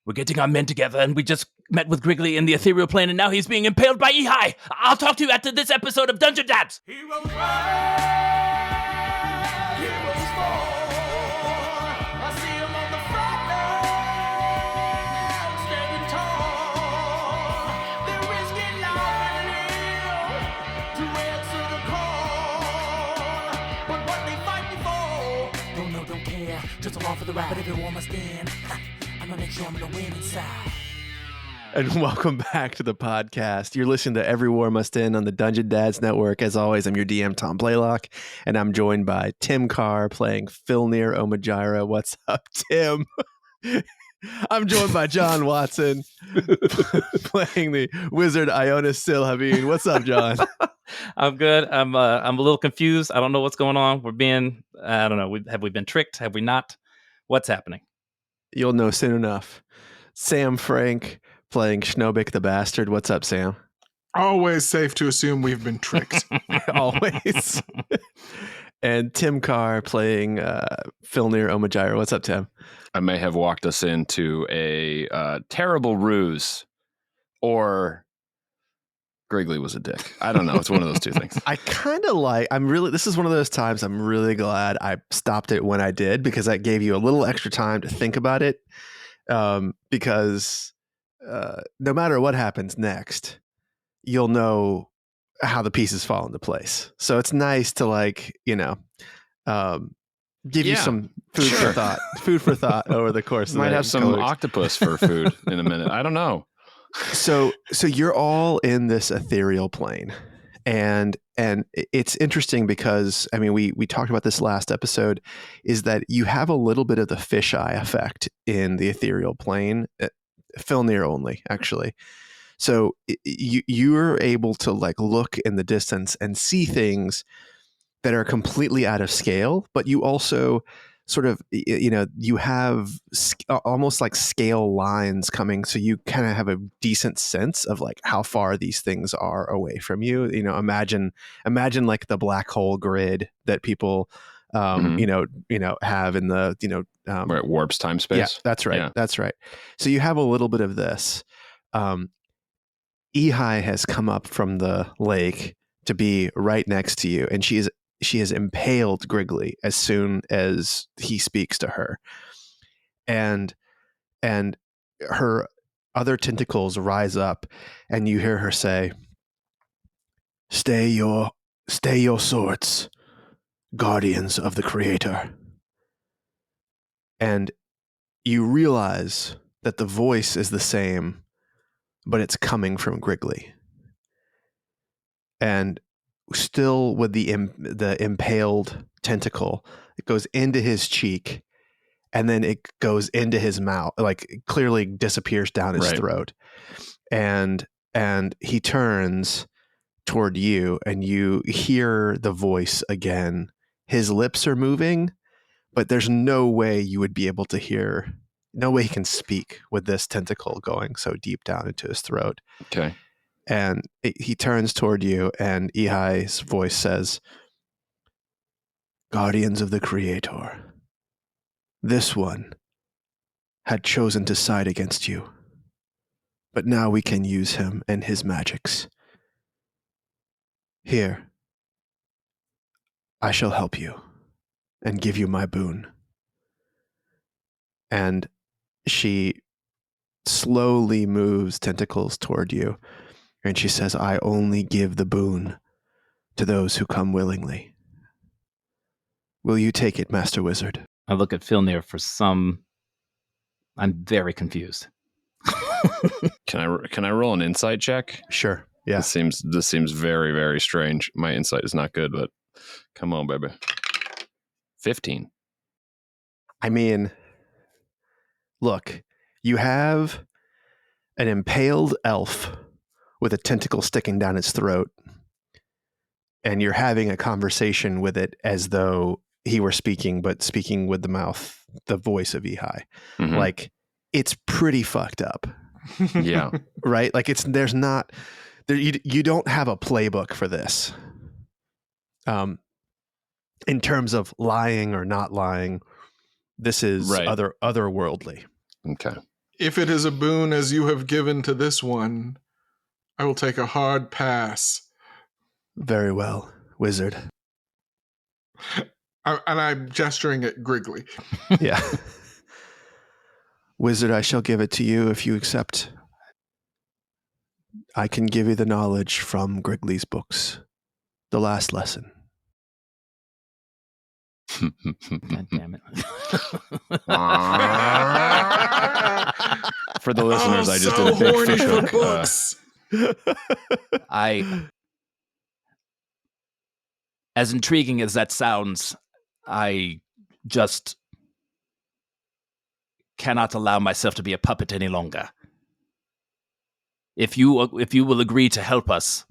We're getting our men together, and we just met with Griggly in the ethereal plane, and now he's being impaled by Ihai. I'll talk to you after this episode of Dungeon Dads. Heroes rise, heroes fall. I see 'em on the front line, standing tall. They're risking life and limb to answer the call. But what they fighting for? Don't know, don't care. Just along for the ride, but everyone must stand. I'm gonna make sure I'm gonna win inside. And welcome back to the podcast. You're listening to Every War Must End on the Dungeon Dads Network. As always, I'm your DM, Tom Blaylock, and I'm joined by Tim Carr playing Filnir Omajira. What's up, Tim? I'm joined by John Watson playing the wizard Ionis Silhavine. What's up, John? I'm good. I'm a little confused. I don't know what's going on. I don't know. Have we been tricked? Have we not? What's happening? You'll know soon enough. Sam Frank playing Schnobik the Bastard. What's up, Sam? Always safe to assume we've been tricked. Always. And Tim Carr playing Filnir Omajira. What's up, Tim? I may have walked us into a terrible ruse, or Griggly was a dick. I don't know. It's one of those two things. I kind of this is one of those times I'm really glad I stopped it when I did, because that gave you a little extra time to think about it. Because no matter what happens next, you'll know how the pieces fall into place. So it's nice to give you some food for thought over the course of Might have some octopus for food in a minute. I don't know. So you're all in this ethereal plane, and it's interesting because, I mean, we talked about this last episode, is that you have a little bit of the fisheye effect in the ethereal plane, Filnir only, actually. So you're able to look in the distance and see things that are completely out of scale, but you also sort of, you have almost like scale lines coming, so you kind of have a decent sense of how far these things are away from you. Imagine like the black hole grid that people have in the where it warps time space. Yeah, that's right. Yeah. That's right. So you have a little bit of this. Ihai has come up from the lake to be right next to you, and she has impaled Griggly as soon as he speaks to her. And her other tentacles rise up, and you hear her say, Stay your swords, guardians of the Creator. And you realize that the voice is the same, but it's coming from Griggly. And still with the impaled tentacle, it goes into his cheek, and then it goes into his mouth, it clearly disappears down his throat. And he turns toward you, and you hear the voice again. His lips are moving, but there's no way you would be able to hear, no way he can speak with this tentacle going so deep down into his throat. Okay. And he turns toward you, and Ihai's voice says, Guardians of the Creator, this one had chosen to side against you, but now we can use him and his magics. Here, I shall help you and give you my boon. And she slowly moves tentacles toward you, and she says, I only give the boon to those who come willingly. Will you take it, Master Wizard? I look at Filnir I'm very confused. Can I roll an insight check? Sure. Yeah. This seems very, very strange. My insight is not good, but come on, baby. 15. I mean, look, you have an impaled elf with a tentacle sticking down its throat, and you're having a conversation with it as though he were speaking, but speaking with the voice of Ihai. Mm-hmm. It's pretty fucked up. Yeah. Right? You don't have a playbook for this. In terms of lying or not lying, this is otherworldly. Okay. If it is a boon as you have given to this one, I will take a hard pass. Very well, wizard. And I'm gesturing at Griggly. Yeah. Wizard, I shall give it to you if you accept. I can give you the knowledge from Griggly's books. The last lesson. God damn it. For the listeners, I just so did a big horny fish for hook. books. As intriguing as that sounds, I just cannot allow myself to be a puppet any longer. If you will agree to help us,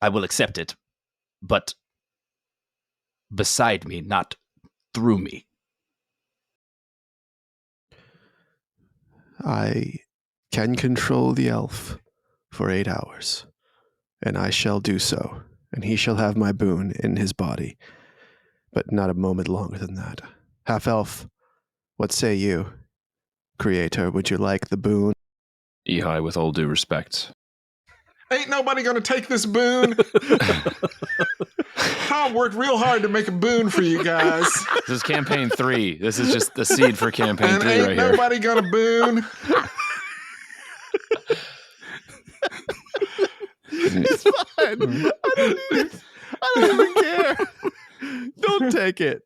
I will accept it. But beside me, not through me. I can control the elf for 8 hours, and I shall do so, and he shall have my boon in his body, but not a moment longer than that. Half-elf, what say you? Creator, would you like the boon? Ihai, with all due respect. Ain't nobody gonna take this boon. Tom worked real hard to make a boon for you guys. This is campaign 3. This is just the seed for campaign And 3 ain't right here. nobody gonna boon. It's fine. I don't even care. Don't take it.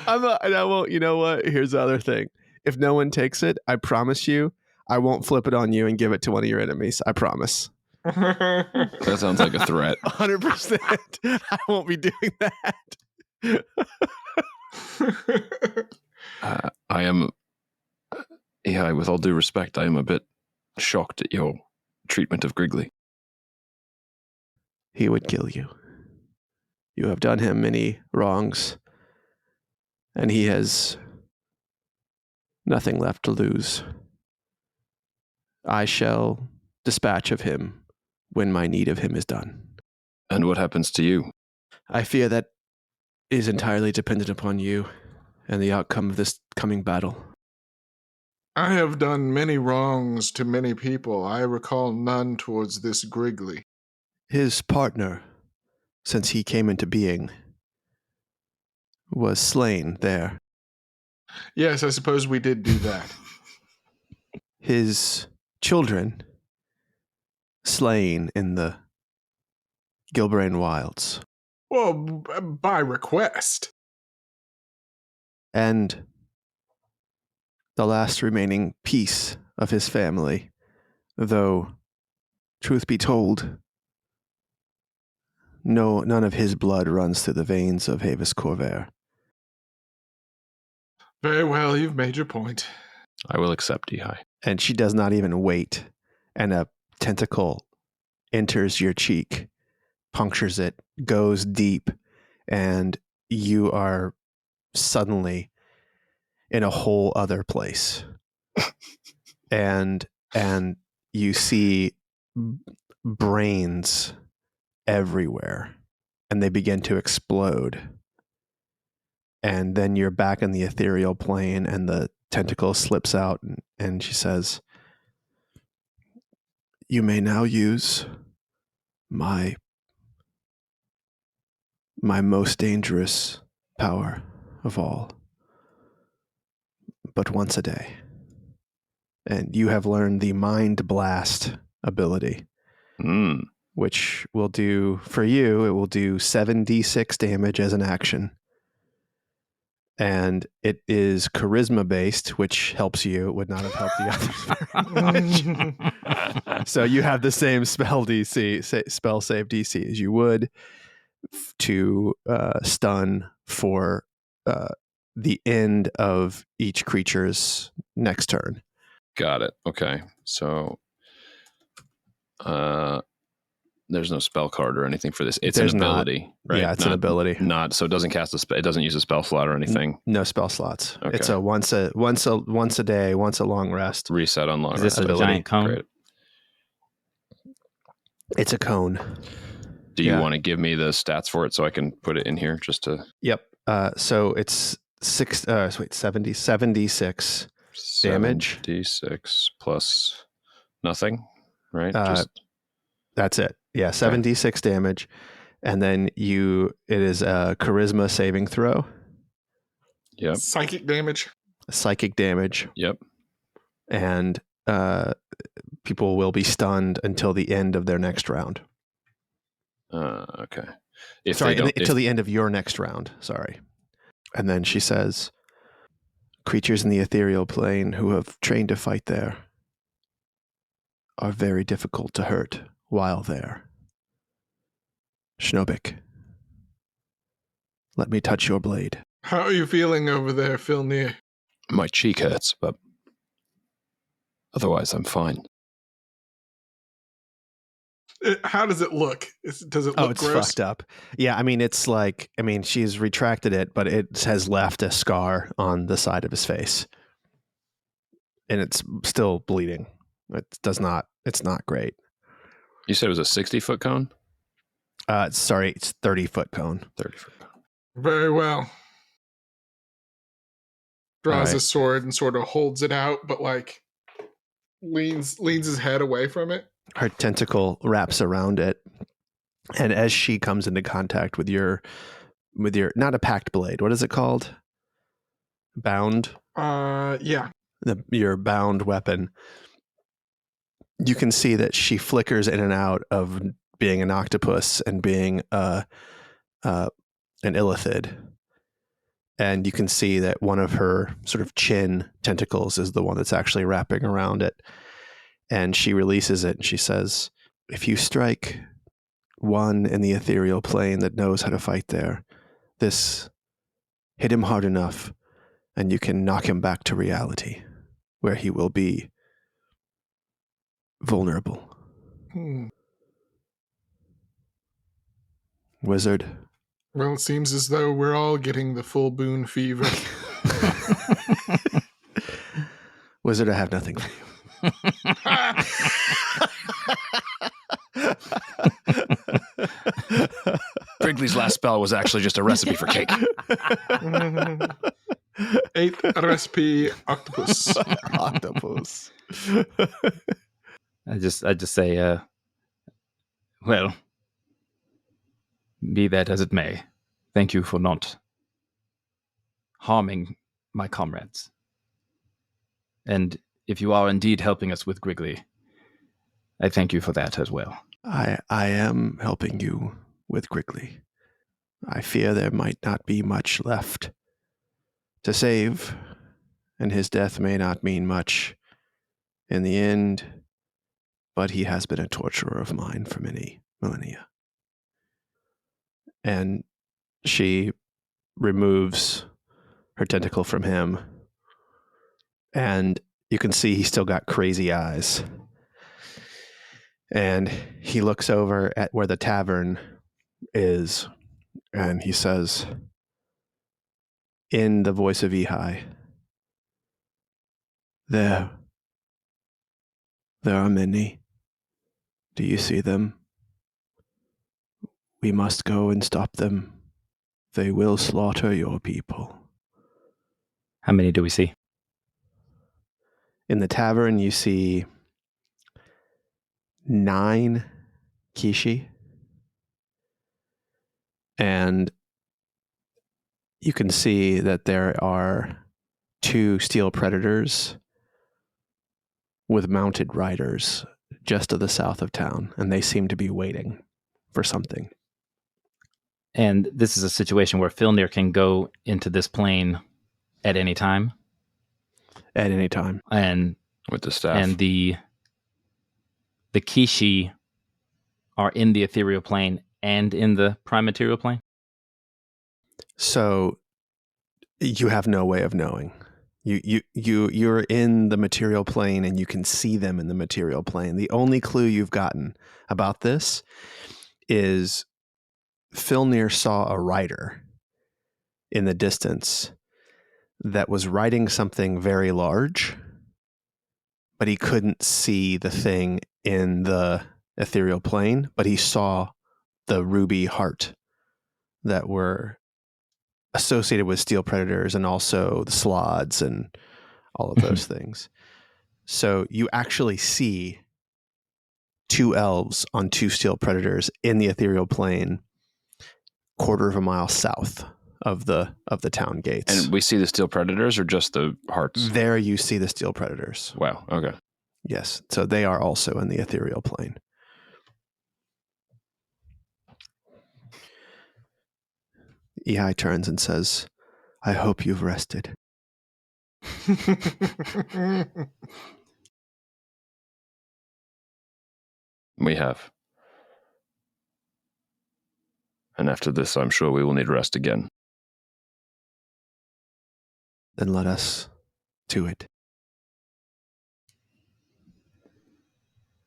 I won't. You know what? Here's the other thing. If no one takes it, I promise you, I won't flip it on you and give it to one of your enemies. I promise. That sounds like a threat. 100%. I won't be doing that. I am, Ihai, with all due respect, I am a bit shocked at your treatment of Griggly. He would kill you. You have done him many wrongs, and he has nothing left to lose. I shall dispatch of him when my need of him is done. And what happens to you? I fear that is entirely dependent upon you and the outcome of this coming battle. I have done many wrongs to many people. I recall none towards this Griggly. His partner, since he came into being, was slain there. Yes, I suppose we did do that. His children slain in the Gilbrain wilds. Well, by request. And the last remaining piece of his family, though, truth be told, none of his blood runs through the veins of Havus Corvaire. Very well, you've made your point. I will accept, Ihai. And she does not even wait, and a tentacle enters your cheek, punctures it, goes deep, and you are suddenly in a whole other place. and you see brains everywhere, and they begin to explode. And then you're back in the ethereal plane, and the tentacle slips out, and she says, "You may now use my most dangerous power of all, but once a day." And you have learned the Mind Blast ability, which will do, for you, it will do 7d6 damage as an action. And it is charisma based, which helps you. It would not have helped the others very much. So you have the same spell save DC as you would to stun for the end of each creature's next turn. Got it. Okay. So there's no spell card or anything for this. It's There's an not. ability, right? Yeah, it's an ability. So it doesn't cast it doesn't use a spell slot or anything. No spell slots. Okay. It's a once a day, once a long rest. Reset on long Is rest. this a ability. giant cone? Great. It's a cone. Do you Yeah. want to give me the stats for it so I can put it in here just to... Yep. So it's 76 damage. 76 plus nothing, right? Just that's it. Yeah, 76 damage. And then it is a charisma saving throw. Yep. Psychic damage. Yep. And people will be stunned until the end of their next round. Okay. Until the end of your next round. Sorry. And then she says, creatures in the ethereal plane who have trained to fight there are very difficult to hurt while there. Schnobik, let me touch your blade. How are you feeling over there, Filnir? My cheek hurts, but otherwise I'm fine. How does it look? Does it look it's gross? fucked up. Yeah, I mean, it's like, she's retracted it, but it has left a scar on the side of his face. And it's still bleeding. It's not great. You said it was a 60-foot cone? It's 30-foot cone. 30-foot cone. Very well. Draws All right. his sword and sort of holds it out, but like leans his head away from it. Her tentacle wraps around it. And as she comes into contact with your not a packed blade, what is it called? Bound? Yeah. Your bound weapon. You can see that she flickers in and out of being an octopus and being an illithid. And you can see that one of her sort of chin tentacles is the one that's actually wrapping around it. And she releases it and she says, if you strike one in the ethereal plane that knows how to fight there, hit him hard enough and you can knock him back to reality, where he will be vulnerable. Wizard. Well, it seems as though we're all getting the full boon fever. Wizard, I have nothing for you. Griggly's last spell was actually just a recipe for cake. 8 recipe octopus. Octopus. I just say, well, be that as it may, thank you for not harming my comrades. And if you are indeed helping us with Griggly, I thank you for that as well. I am helping you with Griggly. I fear there might not be much left to save, and his death may not mean much in the end, but he has been a torturer of mine for many millennia. And she removes her tentacle from him, and you can see he's still got crazy eyes. And he looks over at where the tavern is, and he says, in the voice of Ihai, there are many. Do you see them? We must go and stop them. They will slaughter your people. How many do we see? In the tavern, you see 9 Kishi. And you can see that there are 2 steel predators with mounted riders just to the south of town, and they seem to be waiting for something. And this is a situation where Filnir can go into this plane at any time. At any time. And with the staff. And the Kishi are in the ethereal plane and in the prime material plane? So you have no way of knowing. You're in the material plane and you can see them in the material plane. The only clue you've gotten about this is Filnir saw a rider in the distance that was riding something very large, but he couldn't see the thing in the ethereal plane, but he saw the ruby heart that were associated with steel predators and also the slods and all of those things. So you actually see 2 elves on 2 steel predators in the ethereal plane, quarter of a mile south of the town gates. And we see the steel predators or just the hearts? There you see the steel predators. Wow. Okay. Yes. So they are also in the ethereal plane. Ihai turns and says, I hope you've rested. We have. And after this, I'm sure we will need rest again. Then let us to it.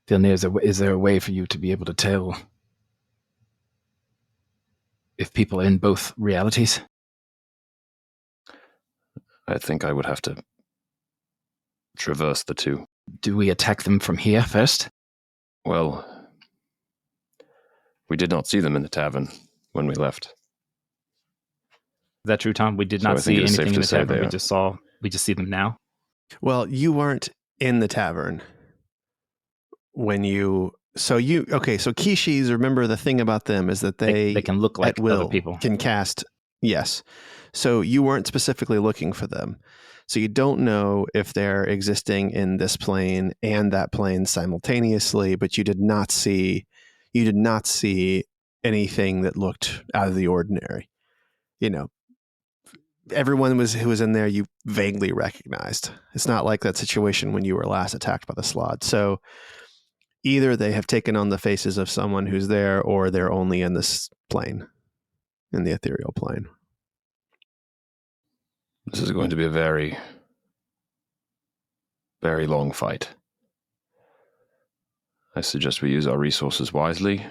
Vilnir, is there a way for you to be able to tell if people are in both realities? I think I would have to traverse the two. Do we attack them from here first? Well, we did not see them in the tavern when we left. Is that true, Tom? We did So not I think see it is safe anything in to the say tavern. they are. We just see them now. Well, you weren't in the tavern when you. So Kishis, remember the thing about them is that they They can look like at will other people. can cast. Yes. So you weren't specifically looking for them. So you don't know if they're existing in this plane and that plane simultaneously, but you did not see anything that looked out of the ordinary. You know, everyone who was in there you vaguely recognized. It's not like that situation when you were last attacked by the slod. So either they have taken on the faces of someone who's there, or they're only in this plane, in the ethereal plane. This is going to be a very, very long fight. I suggest we use our resources wisely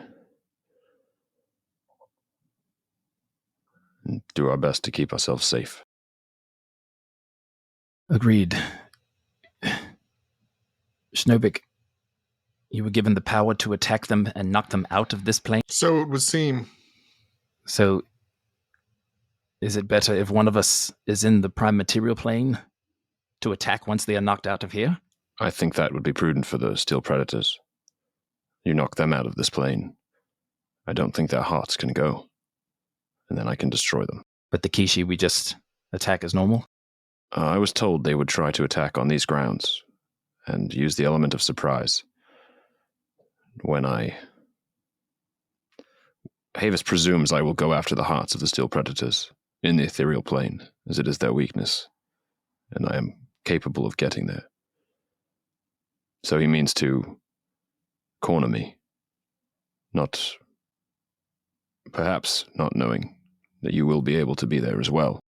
and do our best to keep ourselves safe. Agreed. Schnobik, you were given the power to attack them and knock them out of this plane. So it would seem. So, is it better if one of us is in the prime material plane to attack once they are knocked out of here? I think that would be prudent for the steel predators. You knock them out of this plane. I don't think their hearts can go. And then I can destroy them. But the Kishi we just attack as normal? I was told they would try to attack on these grounds and use the element of surprise. Havus presumes I will go after the hearts of the steel predators in the ethereal plane, as it is their weakness, and I am capable of getting there. So he means to corner me, perhaps not knowing that you will be able to be there as well.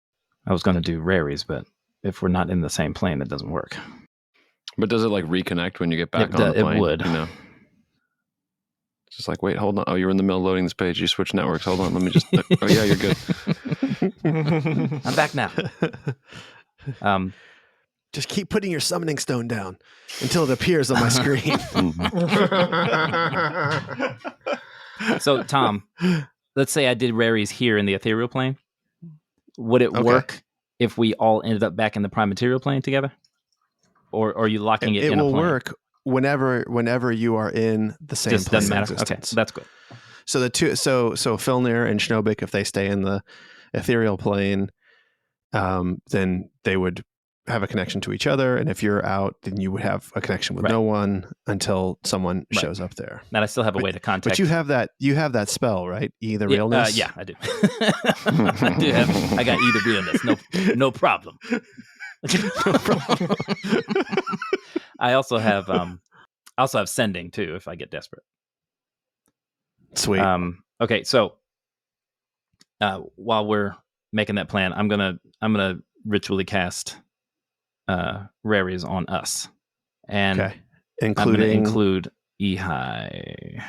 I was going to do raries, but if we're not in the same plane, it doesn't work. But does it reconnect when you get back on the plane? It would. You know? It's just wait, hold on. Oh, you're in the middle of loading this page. You switch networks. Hold on. Let me just. Oh, yeah, you're good. I'm back now. Just keep putting your summoning stone down until it appears on my screen. So, Tom, let's say I did raries here in the ethereal plane. Would it work if we all ended up back in the prime material plane together? Or are you locking it in a plane? It will work whenever you are in the same Just plane. doesn't matter. Existence. Okay, so that's good. So the two, so Filnir and Schnobik, if they stay in the ethereal plane, then they would have a connection to each other, and if you're out, then you would have a connection with no one until someone shows up there. And I still have a way to contact. But you have that spell, right? Either realness. Yeah, I do. I got either realness. No problem. No problem. I also have sending too if I get desperate. Sweet. Okay, so while we're making that plan, I'm gonna ritually cast raries on us, and I'm gonna include Ihai.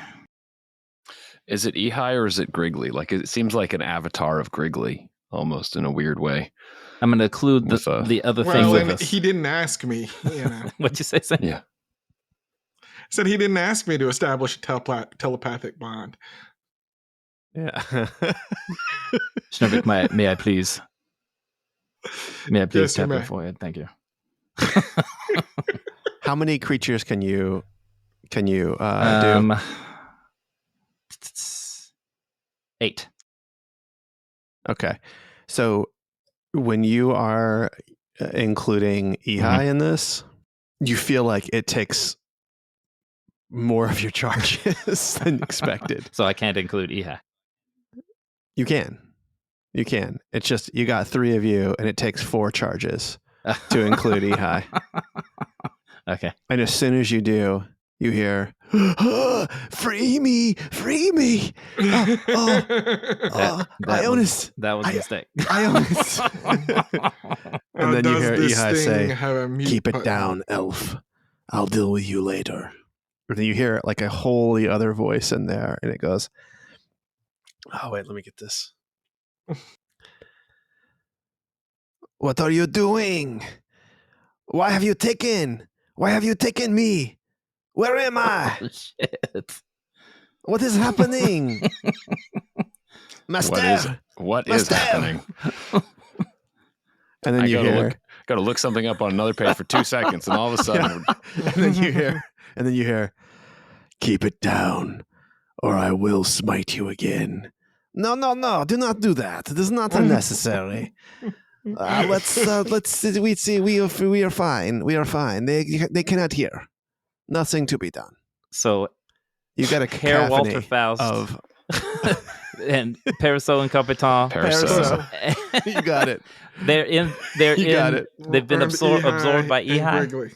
Is it Ihai or is it Griggly? It seems like an avatar of Griggly, almost in a weird way. I'm going to include the other thing with us. He didn't ask me. What'd you say, Sam? Yeah. Said he didn't ask me to establish a telepathic bond. Yeah. Schnobik, may I please Yeah, please Yes, you tap your may. forehead. Thank you. How many creatures can you do? 8. Okay. So when you are including Ihai in this, you feel like it takes more of your charges than expected. So I can't include Ihai. You can. It's just you got 3 of you, and it takes 4 charges to include Ihai. Okay. And as soon as you do, you hear, "Free me! Free me! Ionis! That was a mistake. Ionis!" And then you Does hear this Ihai thing say, have a mute "Keep it button? down, elf. I'll deal with you later." And then you hear like a wholly other voice in there, and it goes, "Oh, wait, let me get this. What are you doing? Why have you taken me? Where am I? Oh, shit. What is happening? Master!" What is Master! happening? And then you hear, Gotta look something up on another page for 2 seconds, and all of a sudden, and then you hear, "Keep it down, or I will smite you again." No, do not do that. It is not unnecessary. Let's see. We are fine. We are fine. They cannot hear. Nothing to be done. So You got a Herr Walter cacophony Faust of and Parasol incompetent. Parasol. You got it. They're in. You got it. They've been And absorbed by and Ihai. Griggly.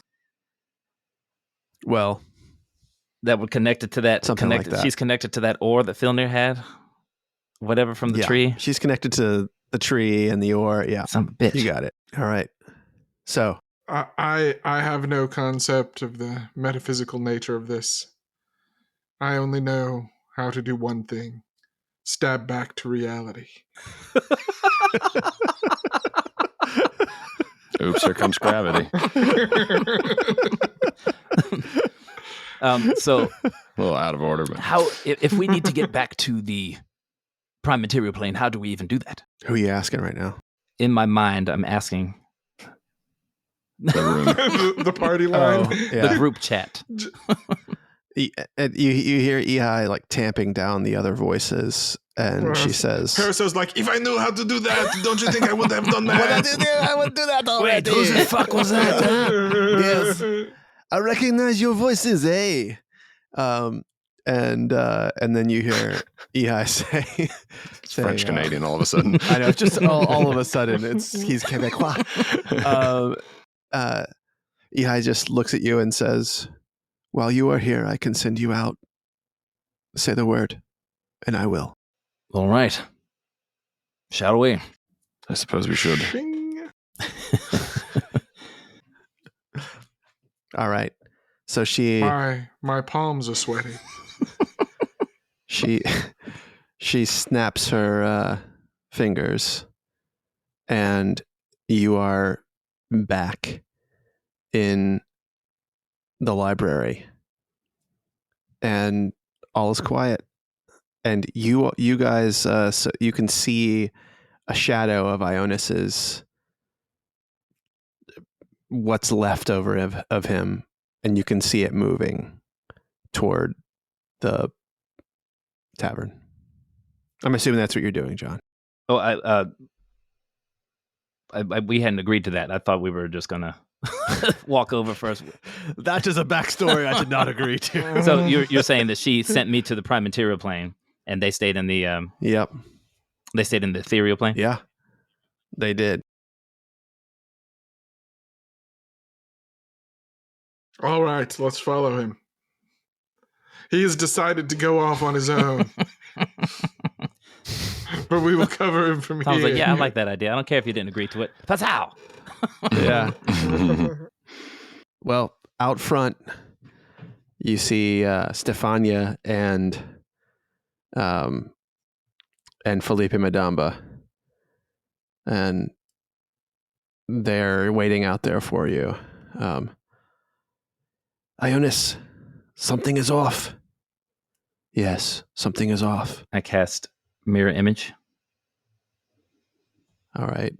Well, That would connect it to that. Something like that. She's connected to that ore that Filnir had. Whatever from the yeah, tree. she's connected to the tree and the ore. Yeah, Some bitch. you got it. All right. So I have no concept of the metaphysical nature of this. I only know how to do one thing: stab back to reality. oops, here comes gravity. So A little out of order, but how if we need to get back to the prime material plane, how do we even do that? who are you asking right now? In my mind, I'm asking the room. the party line. Oh, yeah. the group chat. You hear Ihai like tamping down the other voices, and she says, Parasol's like, if I knew how to do that, don't you think I would have done that? I would do that already. Wait, who the fuck was that? Yes. I recognize your voices, eh? And then you hear Ihai say, French Canadian all of a sudden. I know, it's just all of a sudden he's Quebecois. Ihai just looks at you and says, "While you are here, I can send you out. Say the word, and I will." All right. Shall we? I suppose we should. Bing. All right. So she My palms are sweaty. she snaps her fingers, and you are back in the library, and all is quiet. And you guys, so you can see a shadow of Ionis's, what's left over of him, and you can see it moving toward the tavern. I'm assuming that's what you're doing, John. Oh, we hadn't agreed to that. I thought we were just gonna walk over first. That is a backstory I did not agree to. So you're saying that she sent me to the prime material plane, and they stayed in the Yep. they stayed in the ethereal plane. Yeah, they did. All right, let's follow him. He has decided to go off on his own. But we will cover him from I was here. like, yeah, I like that idea. I don't care if you didn't agree to it. That's how. Yeah. Well, out front, you see Stefania and Felipe Madamba, and they're waiting out there for you. Ionis, something is off. Yes, something is off. I cast mirror image. All right.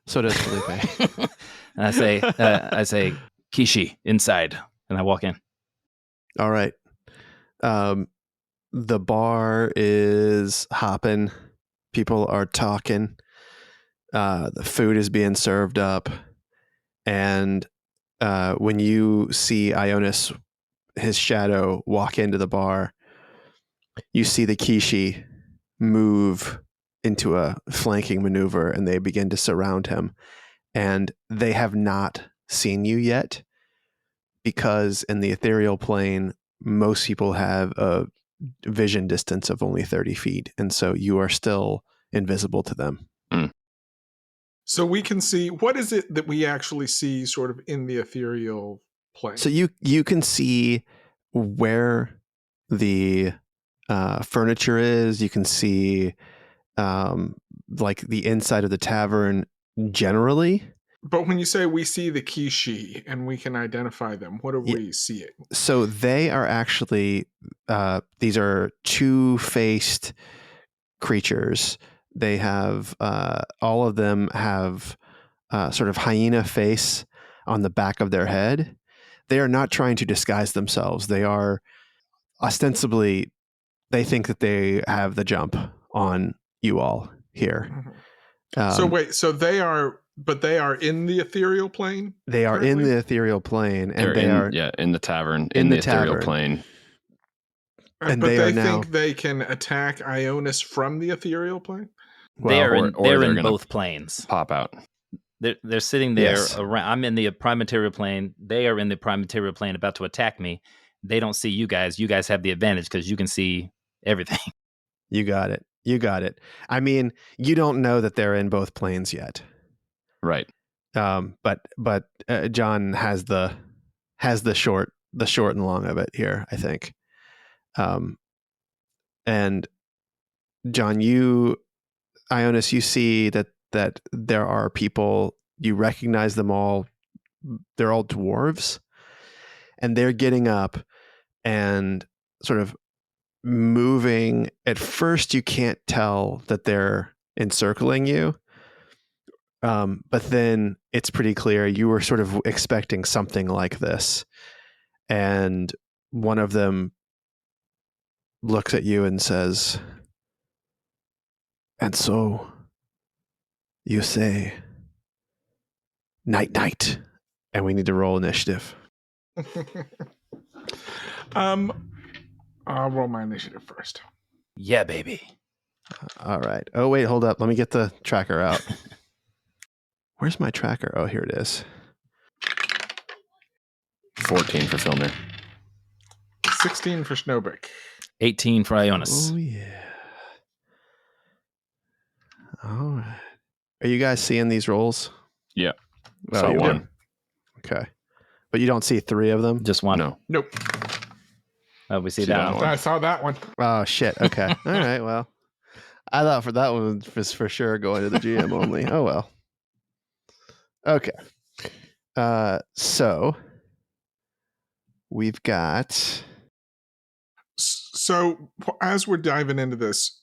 So does Felipe. And I say, Kishi, inside. And I walk in. All right. The bar is hopping. People are talking. The food is being served up. And when you see Ionis, his shadow, walk into the bar, you see the Kishi move into a flanking maneuver and they begin to surround him. And they have not seen you yet because in the ethereal plane, most people have a vision distance of only 30 feet. And so you are still invisible to them. So we can see, what is it that we actually see sort of in the ethereal plane? So you can see where the furniture is. You can see like the inside of the tavern generally. But when you say we see the Kishi and we can identify them, what are we seeing? So they are actually, these are two-faced creatures. They have, all of them have sort of hyena face on the back of their head. They are not trying to disguise themselves. They are ostensibly, they think that they have the jump on you all here. Mm-hmm. So they are in the ethereal plane? They are currently? in the ethereal plane, and They're in the tavern, in the ethereal tavern. plane. And but they they are now- think they can attack Ionis from the ethereal plane? They're in they're gonna both planes. Pop out. They're sitting there Yes. around. I'm in the prime material plane. They are in the prime material plane about to attack me. They don't see you guys. You guys have the advantage because you can see everything. You got it. You got it. I mean, you don't know that they're in both planes yet. Right. But John has the short and long of it here, I think. And John, Ionis, you see that there are people, you recognize them all. They're all dwarves, and they're getting up and sort of moving. At first, you can't tell that they're encircling you. But then it's pretty clear you were sort of expecting something like this. And one of them looks at you and says, "And so you say, night, and we need to roll initiative." I'll roll my initiative first. Yeah, baby. All right. Oh, wait, hold up. Let me get the tracker out. Where's my tracker? Oh, here it is. 14 for Filner. 16 for Snowbrick. 18 for Ionis. Oh, yeah. All right. Are you guys seeing these rolls? Yeah. Oh, Saw you one. are. Okay. But you don't see three of them? Just one. No. Nope. Oh, we see See that that one. one. I saw that one. Oh, shit. Okay. All right. Well, I thought for that one was for sure going to the GM only. Oh, well. Okay. So we've got... So as we're diving into this,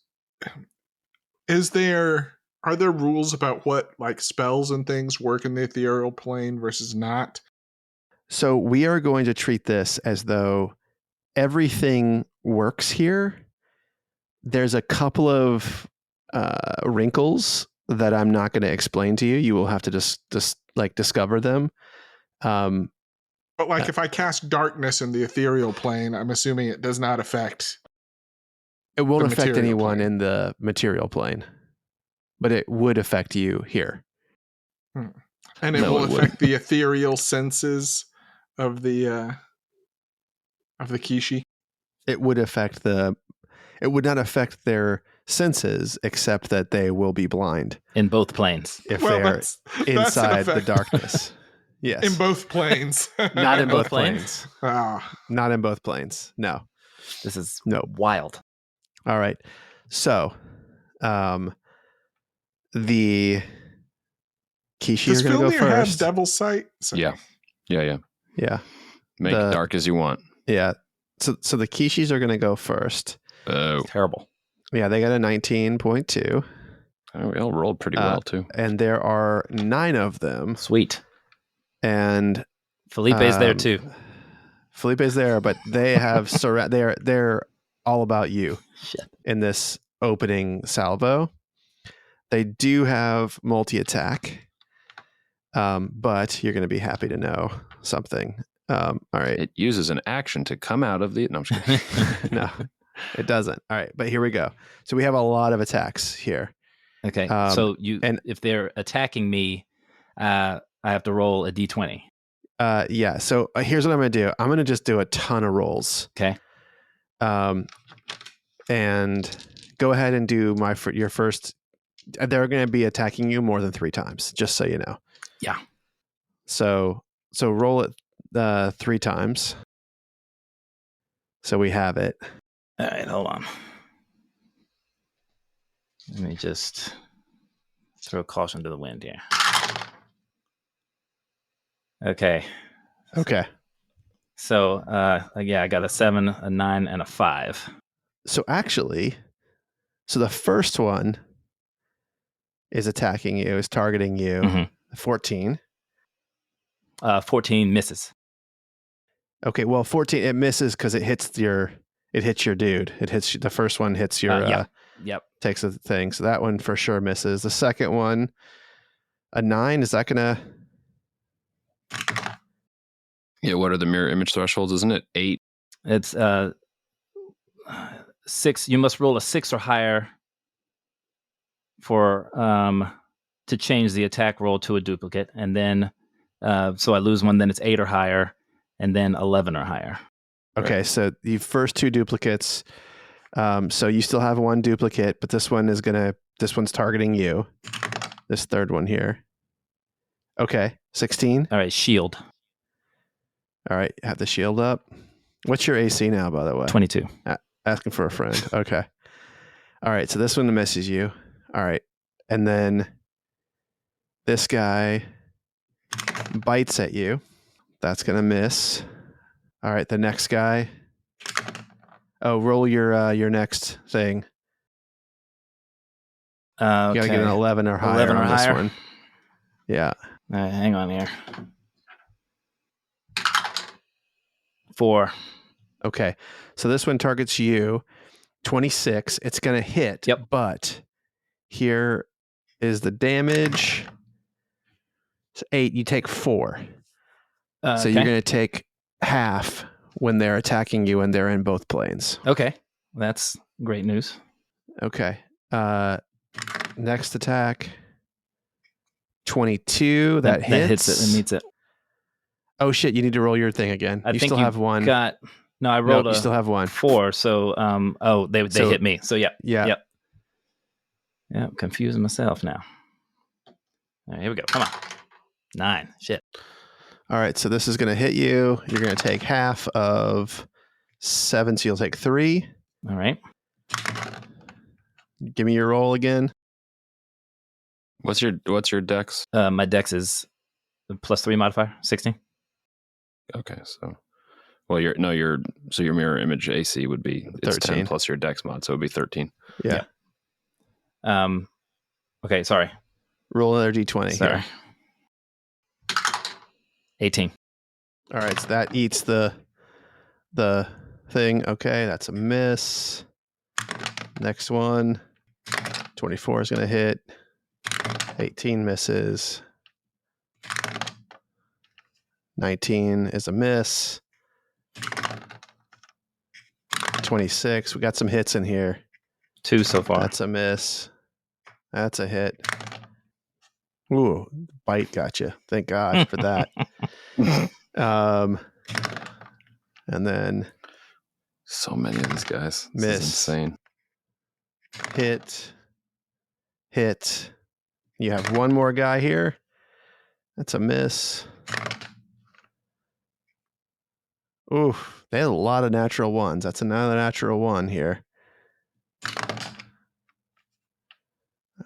are there rules about what like spells and things work in the ethereal plane versus not? So we are going to treat this as though everything works here. There's a couple of wrinkles that I'm not going to explain to you. You will have to just like discover them. But like if I cast darkness in the ethereal plane, I'm assuming it does not affect. It won't the affect material anyone plane. in the material plane, but it would affect you here. And it No, will it affect the ethereal senses of the Kishi. It would not affect their senses, except that they will be blind In both planes. if Well, they are that's an inside the effect. darkness. Yes. In both planes. Not in both both planes. Ah. Not in both planes. No. This is No. wild. All right. So, the Kishi Does are going to go Filnir have first. Devil's Sight? So- Yeah. Yeah. Yeah. Make The- it dark as you want. Yeah. So the Kishis are going to go first. Oh. Terrible. Yeah, they got a 19.2. Oh, we all rolled pretty well too. And there are 9 of them. Sweet. And Felipe's there too. Felipe's there, but they have they're all about you Shit. in this opening salvo. They do have multi-attack, but you're going to be happy to know something. All right. It uses an action to come out of the. No, I'm just kidding. No, it doesn't. All right, but here we go. So we have a lot of attacks here. Okay. So if they're attacking me, I have to roll a d20. Yeah. So here's what I'm going to do. I'm going to just do a ton of rolls. Okay. And go ahead and do your first. They're going to be attacking you more than 3 times, just so you know. Yeah. So roll it 3 times. So we have it. All right. Hold on. Let me just throw caution to the wind here. Okay. Okay. So, I got a 7, a 9, and a 5. So actually, the first one is attacking you, is targeting you. Mhm. 14. 14 misses. Okay, well, 14 it misses because it hits your dude. It hits the first one hits your Yep. takes a thing. So that one for sure misses. The second one, a 9. Is that gonna? Yeah, what are the mirror image thresholds? Isn't it 8? It's 6. You must roll a 6 or higher for to change the attack roll to a duplicate, and then so I lose one. Then it's 8 or higher, and then 11 or higher. Okay, Right. so the first 2 duplicates. So you still have 1 duplicate, but this one's targeting you. This third one here. Okay, 16. All right, shield. All right, have the shield up. What's your AC now, by the way? 22. Asking for a friend. Okay. All right, so this one misses you. All right, and then this guy bites at you. That's gonna miss. All right, the next guy. Oh, roll your next thing. You gotta get an 11 or higher 11 or on this higher? one. Yeah. All right, hang on here. 4. Okay. So this one targets you. 26. It's gonna hit. Yep. But here is the damage. It's 8. You take 4. So you're gonna take half when they're attacking you and they're in both planes. Okay, that's great news. Okay. Next attack. 22. That hits. That hits it and meets it. Oh shit! You need to roll your thing again. I You think still have 1. I rolled you still have 1. 4. So they So- hit me. So yeah. Yeah. Yeah, I'm confusing myself now. All right, here we go. Come on. 9. Shit. All right. So this is going to hit you. You're going to take half of 7. So you'll take 3. All right. Give me your roll again. What's your dex? My dex is +3 modifier, 16. Okay, so your mirror image AC would be it's 13 10 plus your dex mod, so it would be 13. Yeah. Okay, sorry. Roll another d20. Sorry. Here. 18. All right. So that eats the thing. Okay. That's a miss. Next one. 24 is going to hit. 18 misses. 19 is a miss. 26. We got some hits in here. 2 so far. That's a miss. That's a hit. Ooh, bite got you. Thank God for that. And then So many of these guys. This Miss. is insane. hit. You have one more guy here. That's a miss. Oof, they had a lot of natural ones. That's another natural 1 here.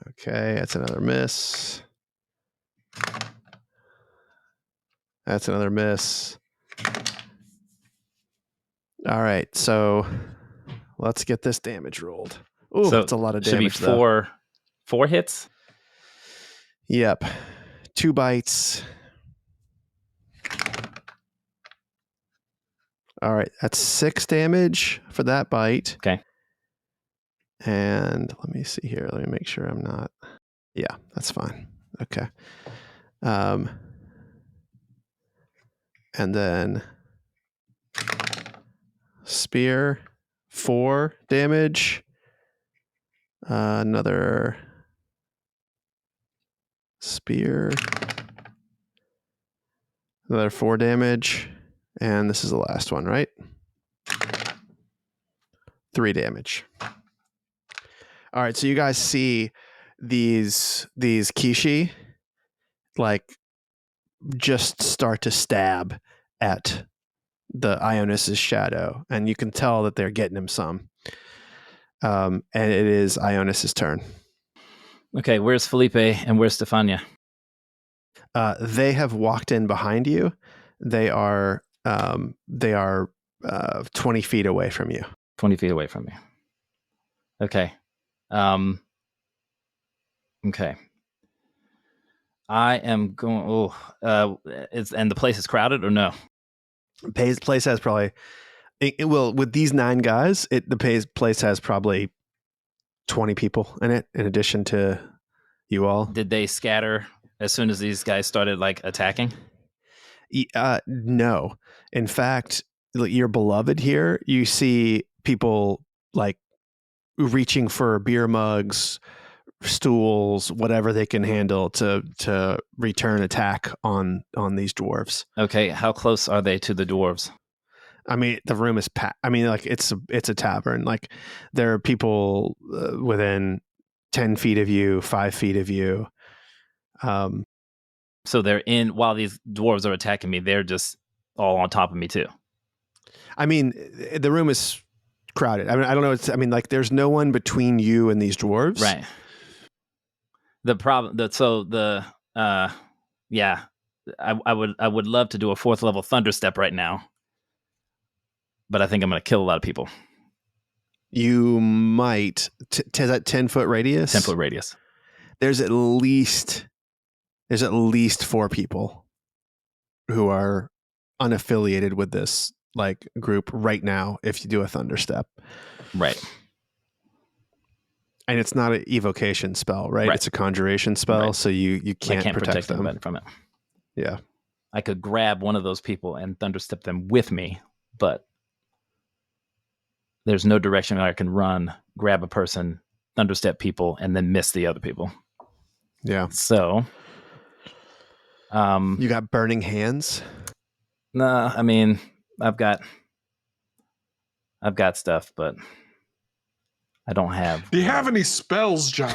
Okay, that's another miss. That's another miss. All right, so let's get this damage rolled. Ooh, So that's a lot of should be damage. though. 4 hits. Yep. 2 bites. All right. That's 6 damage for that bite. Okay. And let me see here. Let me make sure I'm not. Yeah, that's fine. Okay. And then spear, 4 damage. Another spear. Another 4 damage. And this is the last one, right? 3 damage. All right, so you guys see these Kishi like just start to stab at the Ionis's shadow, and you can tell that they're getting him some. And it is Ionis's turn. Okay, where's Felipe and where's Stefania? They have walked in behind you. They are 20 feet away from you. 20 feet away from me. Okay. Okay. I am going. And the place is crowded or no? Place has probably. It will with these 9 guys. The place has probably 20 people in it, in addition to you all. Did they scatter as soon as these guys started like attacking? No. In fact, your beloved here, you see people like reaching for beer mugs, stools, whatever they can handle to return attack on these dwarves. Okay, how close are they to the dwarves? I mean, the room is packed. I mean, like it's a tavern. Like there are people within 10 feet of you, 5 feet of you. So they're in while these dwarves are attacking me. They're just all on top of me too. I mean, the room is crowded. I mean, I don't know. Like there's no one between you and these dwarves. Right. The problem. Yeah. I would love to do a 4th level thunder step right now, but I think I'm going to kill a lot of people. You might. Is that 10-foot radius? 10-foot radius. There's at least 4 people who are unaffiliated with this like group right now. If you do a thunder step, right, and it's not an evocation spell, right? It's a conjuration spell, right. So you can't protect them from it. Yeah, I could grab one of those people and thunder step them with me, but there's no direction where I can run, grab a person, thunder step people, and then miss the other people. Yeah. So, you got burning hands? Nah, I mean, I've got stuff, but I don't have. Do you have any spells, John?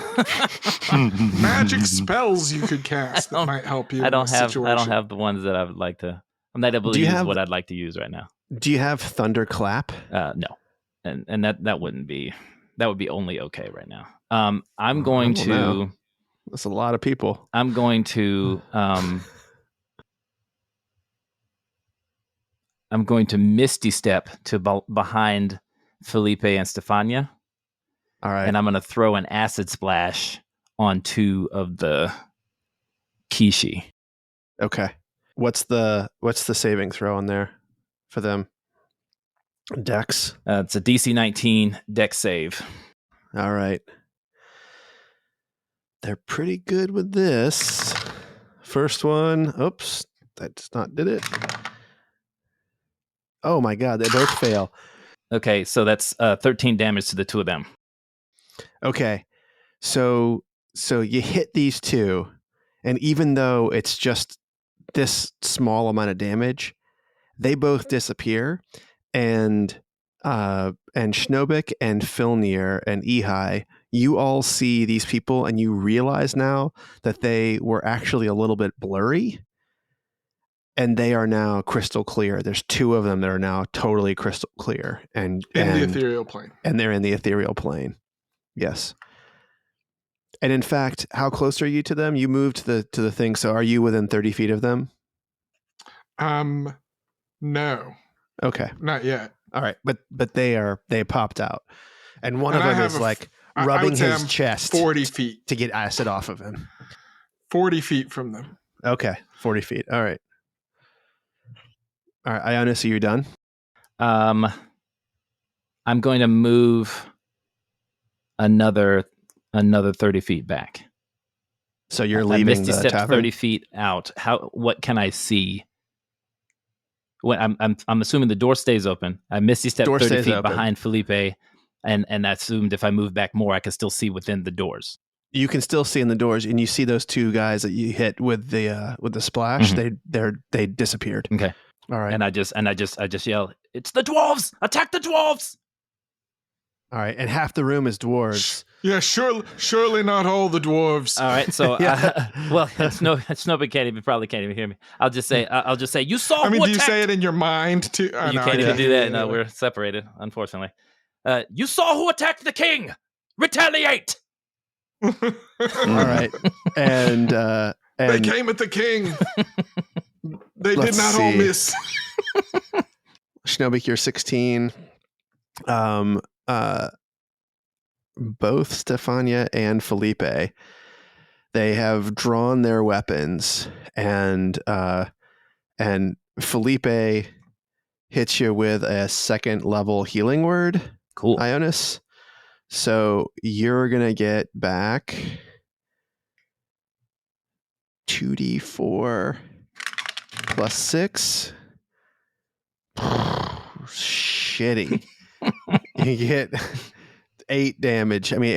Magic spells you could cast that might help you. I don't have the ones that I would like to. I'm not able to use what I'd like to use right now. Do you have thunderclap? No, and that wouldn't be. That would be only okay right now. I'm going to. Know. That's a lot of people. I'm going to. I'm going to Misty Step to behind Felipe and Stefania. All right. And I'm going to throw an acid splash on 2 of the Kishi. Okay. What's the saving throw on there for them? Dex? It's a DC 19 Dex save. All right. They're pretty good with this. First one. Oops. That's not did it. Oh my God. They both fail. Okay. So that's 13 damage to the 2 of them. Okay. So you hit these 2, and even though it's just this small amount of damage, they both disappear, and Schnobik and Filnir and Ihai, you all see these people, and you realize now that they were actually a little bit blurry, and they are now crystal clear. There's 2 of them that are now totally crystal clear, and the ethereal plane, and they're in the ethereal plane. Yes. And in fact, how close are you to them? You moved to the thing, so are you within 30 feet of them? No. Okay. Not yet. All right, but they popped out, and one of them is like I rubbing would say his I'm chest 40 feet. to get acid off of him. 40 feet from them. Okay, 40 feet. All right. All right, Ionis, are you done? I'm going to move another 30 feet back. So you're I leaving misty the step tavern? 30 feet out. What can I see? When I'm assuming the door stays open. I misty step Door 30 stays feet open. behind Felipe, and I assumed if I move back more, I could still see within the doors. You can still see in the doors, and you see those two guys that you hit with the splash. They disappeared. Okay. All right. And I just yell, "It's the dwarves! Attack the dwarves!" All right. And half the room is dwarves. Yeah, surely not all the dwarves. All right, so Yeah. Snowbig probably can't even hear me. I'll just say, "You saw." I mean, who do you attacked? say it in your mind too? You can't even do that. No, we're separated, unfortunately. You saw who attacked the king. Retaliate. All right. And they came at the king. They did Let's not all see. miss. Schnobik, you're 16. Both Stefania and Felipe, they have drawn their weapons, and Felipe hits you with a 2nd level healing word, Cool. Ionis. So you're gonna get back 2d4 plus 6. Shitty. You get 8 damage. I mean,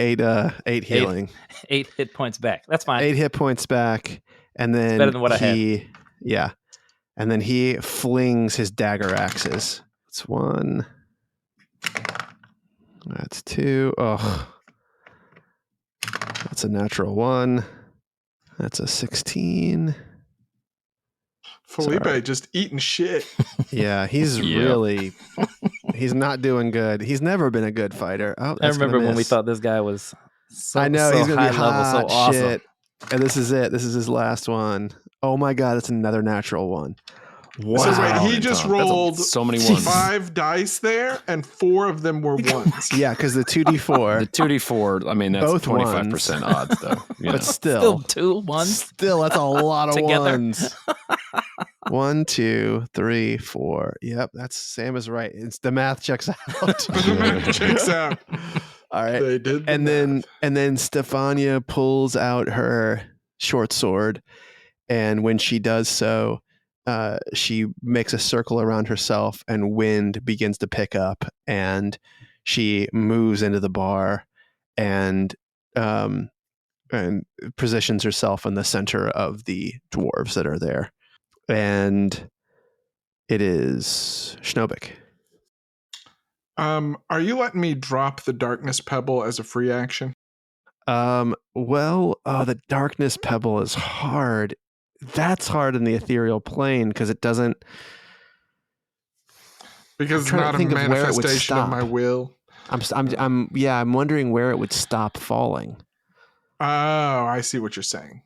8 healing. 8 hit points back. That's fine. 8 hit points back, and then better than what I had. Yeah, and then he flings his dagger axes. That's 1. That's 2. Oh, that's a natural 1. That's a 16. Felipe Sorry. just eating shit. Yeah, he's really. He's not doing good. He's never been a good fighter. Oh, I that's remember gonna when we miss. thought this guy was so, I know so he's gonna high be level, hot so awesome. shit. And this is it. This is his last one. Oh my god, that's another natural 1. Wow. So wait, he just Tom, that's rolled so many ones. 5 dice there, and 4 of them were ones. Yeah, because the 2d4. The 2d4, I mean, that's Both 25% odds, though. You know. But Still 2 ones. Still, that's a lot of Together. ones. 1, 2, 3, 4. Yep, that's Sam is right. It's the math checks out. The math checks out. All right. They did. And then Stefania pulls out her short sword, and when she does so, she makes a circle around herself, and wind begins to pick up, and she moves into the bar, and positions herself in the center of the dwarves that are there. And it is Schnobik. Are you letting me drop the darkness pebble as a free action? The darkness pebble is hard. That's hard in the ethereal plane because it doesn't. Because it's trying to not a think of where it would manifestation of my stop. will. I'm wondering where it would stop falling. Oh, I see what you're saying.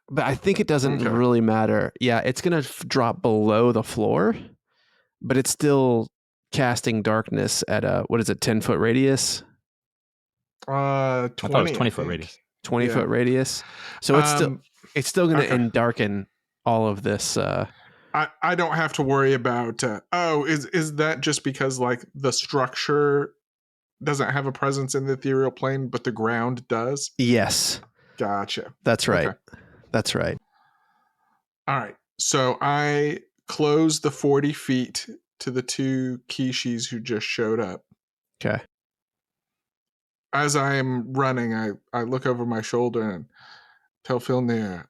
But I think it doesn't Okay. really matter. Yeah, it's gonna drop below the floor, but it's still casting darkness at a 10-foot radius, 20. I thought it was 20 foot think. radius. 20-foot radius. So it's still gonna okay. darken all of this. I don't have to worry about. Is that just because like the structure doesn't have a presence in the ethereal plane, but the ground does? Yes, Gotcha. that's right. Okay. That's right. All right. So I close the 40 feet to the 2 Kishis who just showed up. Okay. As I am running, I look over my shoulder and tell Filnir,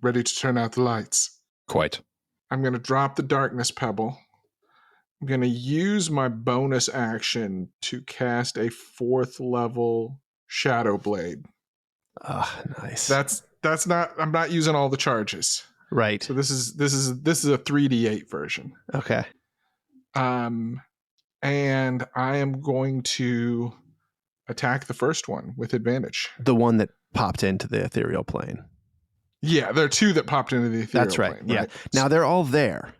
ready to turn out the lights. Quite. I'm going to drop the darkness pebble. I'm going to use my bonus action to cast a 4th level shadow blade. Ah, nice. That's not. I'm not using all the charges. right. So this is a 3d8 version. Okay. And I am going to attack the first one with advantage. The one that popped into the ethereal plane. Yeah, there are 2 that popped into the ethereal That's right. plane. Yeah. Right? Now they're all there,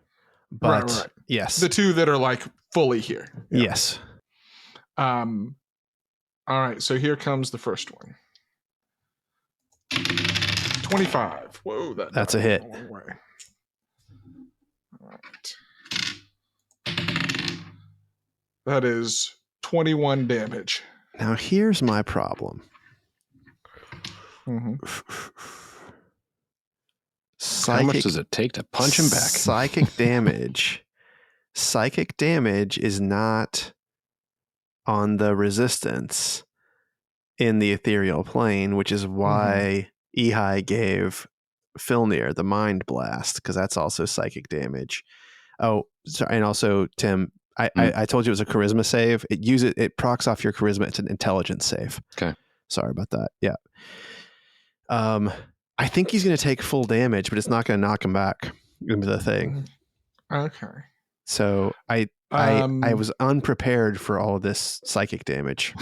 But Right. yes. The two that are like fully here. Yeah. Yes. All right, so here comes the first one. 25. Whoa, That's a hit. a long way. All right. That is 21 damage. Now here's my problem. Mm-hmm. How much does it take to punch him back? Psychic damage. Psychic damage is not on the resistance in the ethereal plane, which is why Ihai gave Filnir the mind blast, because that's also psychic damage. Oh, sorry, and also Tim, I told you it was a charisma save. It procs off your charisma. It's an intelligence save. Okay. Sorry about that. Yeah. I think he's going to take full damage, but it's not going to knock him back into the thing. Okay. So I was unprepared for all of this psychic damage.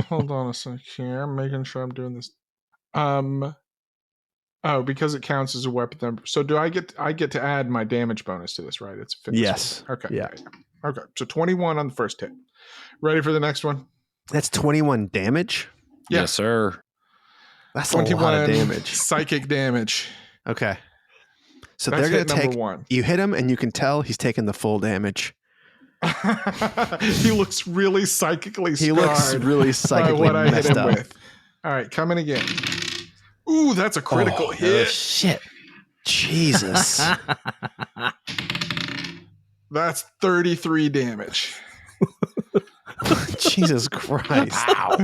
Hold on a sec here. I'm making sure I'm doing this. Oh, because it counts as a weapon. Then, so do I get to add my damage bonus to this, right? It's a fitness Yes. one. Okay. Yeah. Okay. So 21 on the first hit. Ready for the next one? That's 21 damage. Yeah. Yes, sir. That's a lot of damage. Psychic damage. Okay. So That's they're going hit to number take. one. You hit him, and you can tell he's taking the full damage. He looks really psychically scarred. He looks really psychically what I hit messed him up. with. All right, coming again. Ooh, that's a critical Oh, hit. Shit. Jesus. That's 33 damage. Jesus Christ. Wow.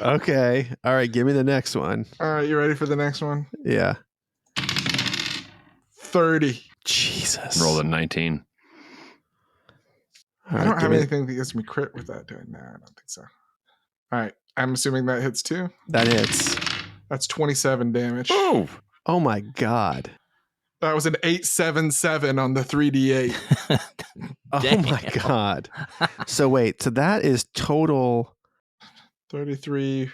Okay. All right. Give me the next one. All right, you ready for the next one? Yeah. 30. Jesus. Roll a 19. All I right, don't give have me- anything that gives me crit with that, do I? No, I don't think so. All right, I'm assuming that hits too. That hits. That's 27 damage. Oh, Oh my God. That was an 877 on the 3d8. Oh Damn. my God. So wait. So that is total. 33,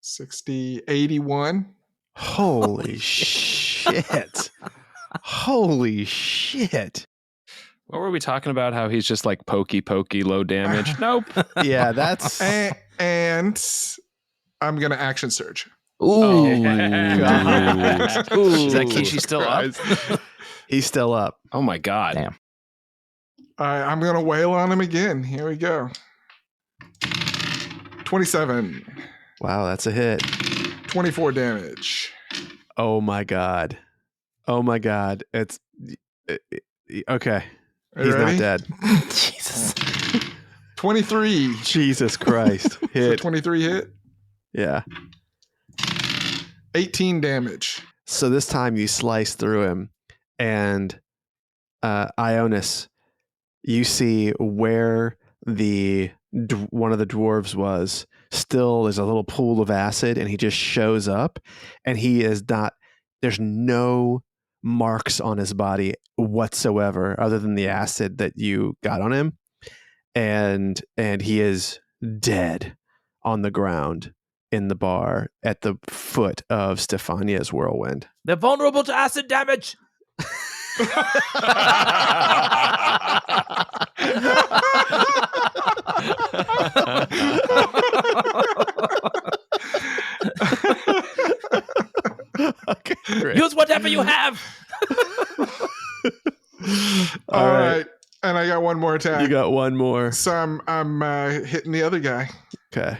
60, 81. Holy shit. Holy shit. what were we talking about? How he's just like pokey, low damage? Nope. Yeah, that's. And I'm going to action surge. Ooh. God. Ooh. Is that Kishi still up? He's still up. Oh my God. Damn. All right, I'm going to wail on him again. Here we go. 27, Wow, that's a hit. 24 damage. Oh my God. Oh my God. It's. Okay. Are you He's not ready? dead. Jesus. 23. Jesus Christ. So Hit. 23 hit. Yeah. 18 damage. So this time you slice through him, and Ionis, you see where one of the dwarves was. Still, there's a little pool of acid, and he just shows up, and he is not. There's no marks on his body whatsoever, other than the acid that you got on him, and he is dead on the ground in the bar at the foot of Stefania's whirlwind. They're vulnerable to acid damage. Okay, great. Use whatever you have. All All right. right. And I got one more attack. You got one more. So I'm hitting the other guy. Okay.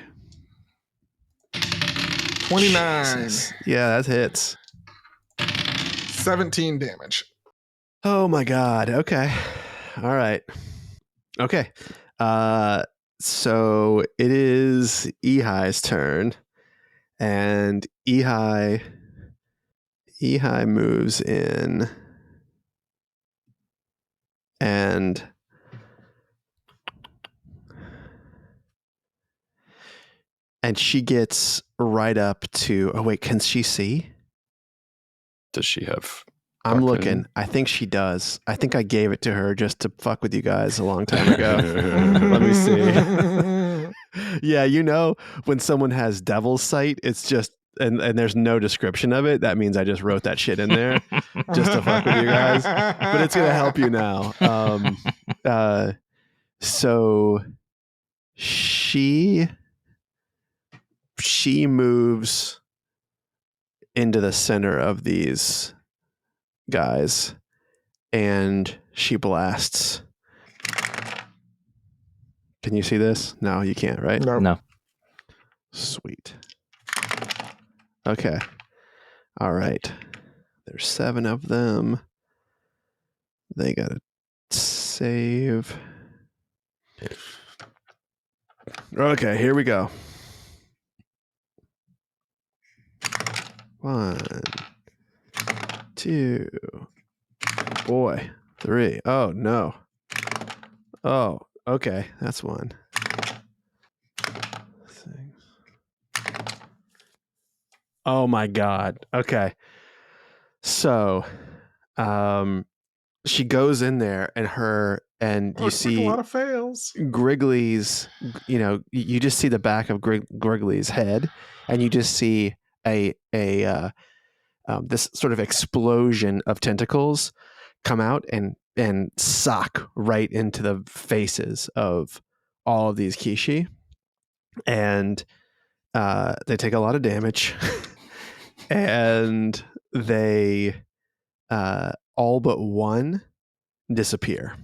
29. Jesus. Yeah, that hits. 17 damage. Oh my God. Okay. All right. Okay. So it is Ihai's turn, and Ihai moves in, and she gets right up to. Oh wait, can she see? Does she have? I'm Arcane? looking. I think she does. I think I gave it to her just to fuck with you guys a long time ago. Let me see. Yeah, you know, when someone has devil's sight, it's just and there's no description of it, that means I just wrote that shit in there just to fuck with you guys. But it's gonna help you now. So she moves into the center of these guys and she blasts. Can you see this? No, you can't, right? No. Sweet. Okay. All right. There's 7 of them. They gotta save. Okay, here we go. 1, 2, boy, 3. Oh no. Oh, okay, that's 1. 6. Oh my God. Okay. So, she goes in there and you Looks like see a lot of fails. Griggly's, you just see the back of Griggly's head, and you just see a this sort of explosion of tentacles come out and sock right into the faces of all of these Kishi, and they take a lot of damage, and they all but one disappear.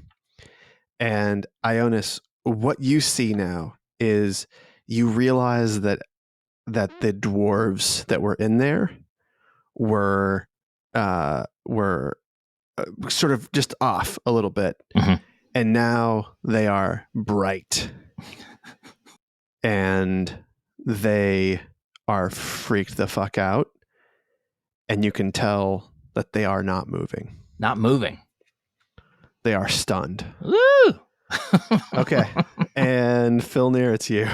And Ionis, what you see now is you realize that the dwarves that were in there were sort of just off a little bit, and now they are bright, and they are freaked the fuck out, and you can tell that they are not moving. Not moving. They are stunned. Woo! Okay. And Filnir, it's you.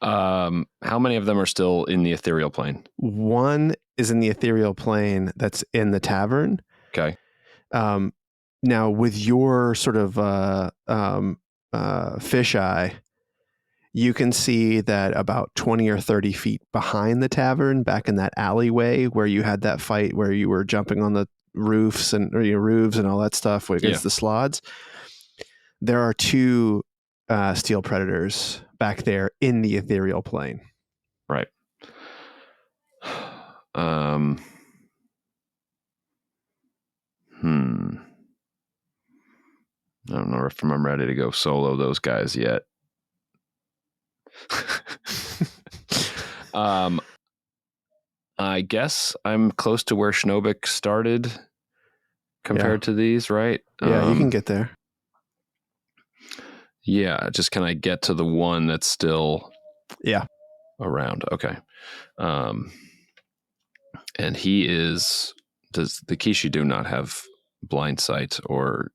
How many of them are still in the ethereal plane? 1 is in the ethereal plane that's in the tavern. Okay. Now, with your sort of fisheye, you can see that about 20 or 30 feet behind the tavern, back in that alleyway where you had that fight where you were jumping on the roofs and roofs and all that stuff against the slods, there are 2 steel predators back there in the ethereal plane. Right. I don't know if I'm ready to go solo those guys yet. I guess I'm close to where Schnobik started compared to these, right? Yeah, you can get there. Yeah, just can I get to the one that's still around? Okay. And does the Kishi do not have blind sight or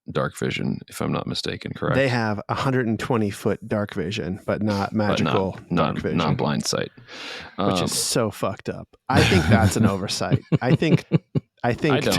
dark vision, if I'm not mistaken, correct? They have 120-foot dark vision, but not magical dark vision. Not blind sight. Which is so fucked up. I think that's an oversight. I think I think it's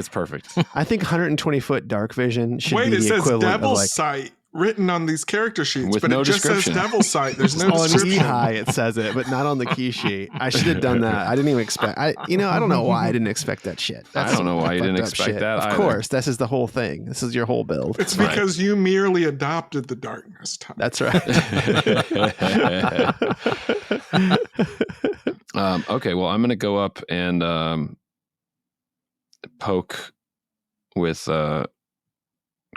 perfect. I think 120-foot dark vision should be the it says equivalent devil of like sight written on these character sheets, with but no it just description. says devil sight. There's no on description. Ihai it says it, but not on the key sheet. I should have done that. I didn't even expect. I don't know why I didn't expect that shit. I don't know why you didn't expect that Of either. course, this is the whole thing. This is your whole build. It's because you merely adopted the darkness. Tom. That's right. Okay, well, I'm going to go up and poke with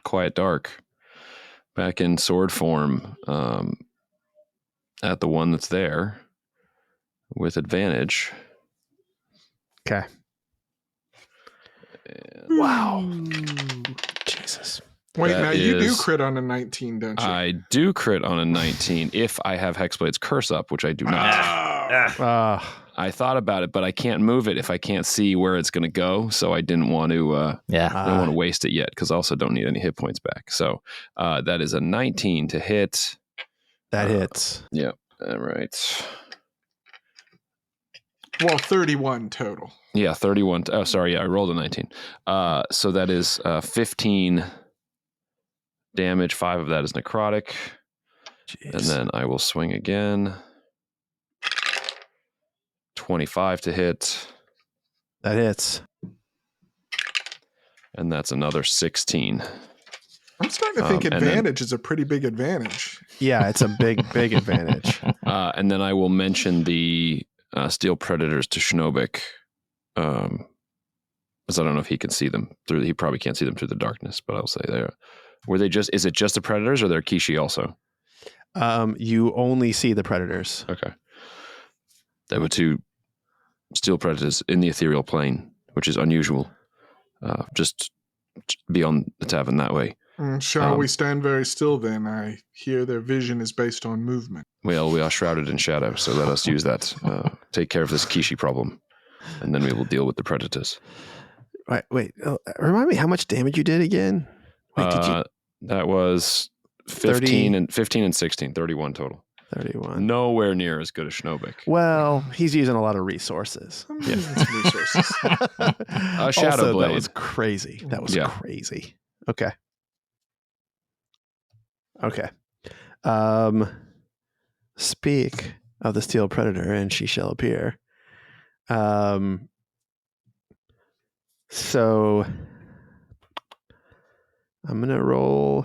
Quiet Dark back in sword form at the one that's there with advantage. Okay. Wow. Jesus. Wait, That now you do is- crit on a 19, don't you? I do crit on a 19 if I have Hexblade's Curse up, which I do not. I thought about it, but I can't move it if I can't see where it's going to go. So I didn't want to. I don't want to waste it yet because I also don't need any hit points back. So that is a 19 to hit. That hits. Yep. All right. Well, 31 total. Yeah, 31. Oh, sorry. Yeah, I rolled a 19. So that is 15 damage. 5 of that is necrotic. Jeez. And then I will swing again. 25 to hit. That hits. And that's another 16. I'm starting to think and then- advantage is a pretty big advantage. Yeah, it's a big advantage. And then I will mention the steel predators to Schnobik. Because I don't know if he can see them through. He probably can't see them through the darkness, but I'll say there. Were they just? Is it just the predators, or they're Kishi also? You only see the predators. Okay. There were 2 steel predators in the ethereal plane, which is unusual. Just beyond the tavern that way. Shall we stand very still then? I hear their vision is based on movement. Well, we are shrouded in shadow, so let us use that. Take care of this Kishi problem, and then we will deal with the predators. Right, wait. Remind me how much damage you did again? Wait, did you? That was 15 and 16, 31 total. 31. Nowhere near as good as Schnobik. Well, he's using a lot of resources. Yeah, resources. Shadow also, Blade. That was crazy. Crazy. Okay. Speak of the steel predator, and she shall appear. So I'm gonna roll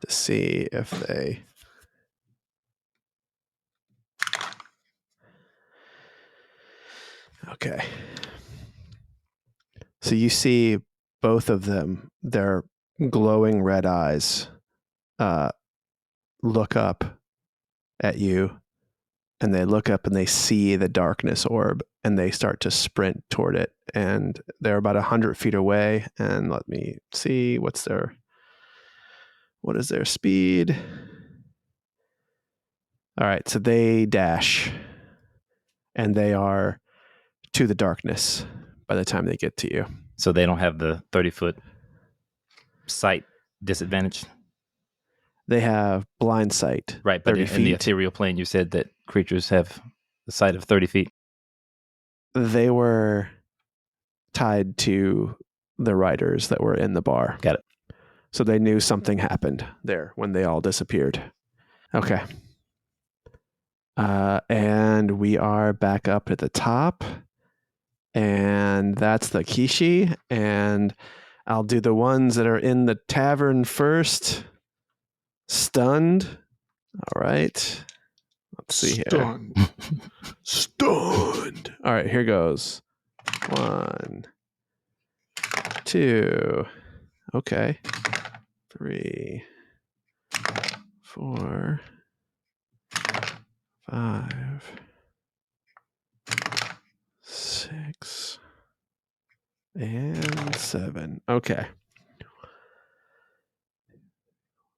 to see if they. Okay. So you see both of them, their glowing red eyes look up at you, and they look up and they see the darkness orb, and they start to sprint toward it, and they're about 100 feet away. And let me see, what is their speed? All right, so they dash, and they are to the darkness by the time they get to you. So they don't have the 30-foot sight disadvantage? They have blind sight. Right, but 30 in the feet. ethereal plane, you said that creatures have the sight of 30 feet. They were tied to the riders that were in the bar. Got it. So they knew something happened there when they all disappeared. Okay. And we are back up at the top. And that's the Kishi. And I'll do the ones that are in the tavern first. Stunned. All right. Let's see here. Stunned. Stunned. All right, here goes. 1, 2. Okay. 3, 4, 5, 6, and 7. Okay.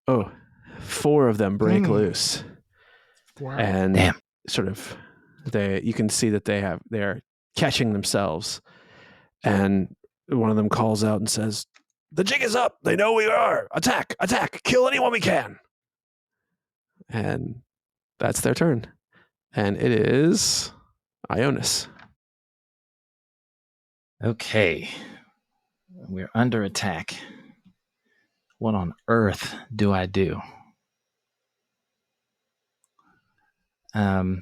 Oh, 4 of them break loose. Wow. And Damn. sort of you can see that they're catching themselves, and one of them calls out and says, "The jig is up. They know we are. Attack, kill anyone we can." And that's their turn. And it is Ionis. Okay. We're under attack. What on earth do I do?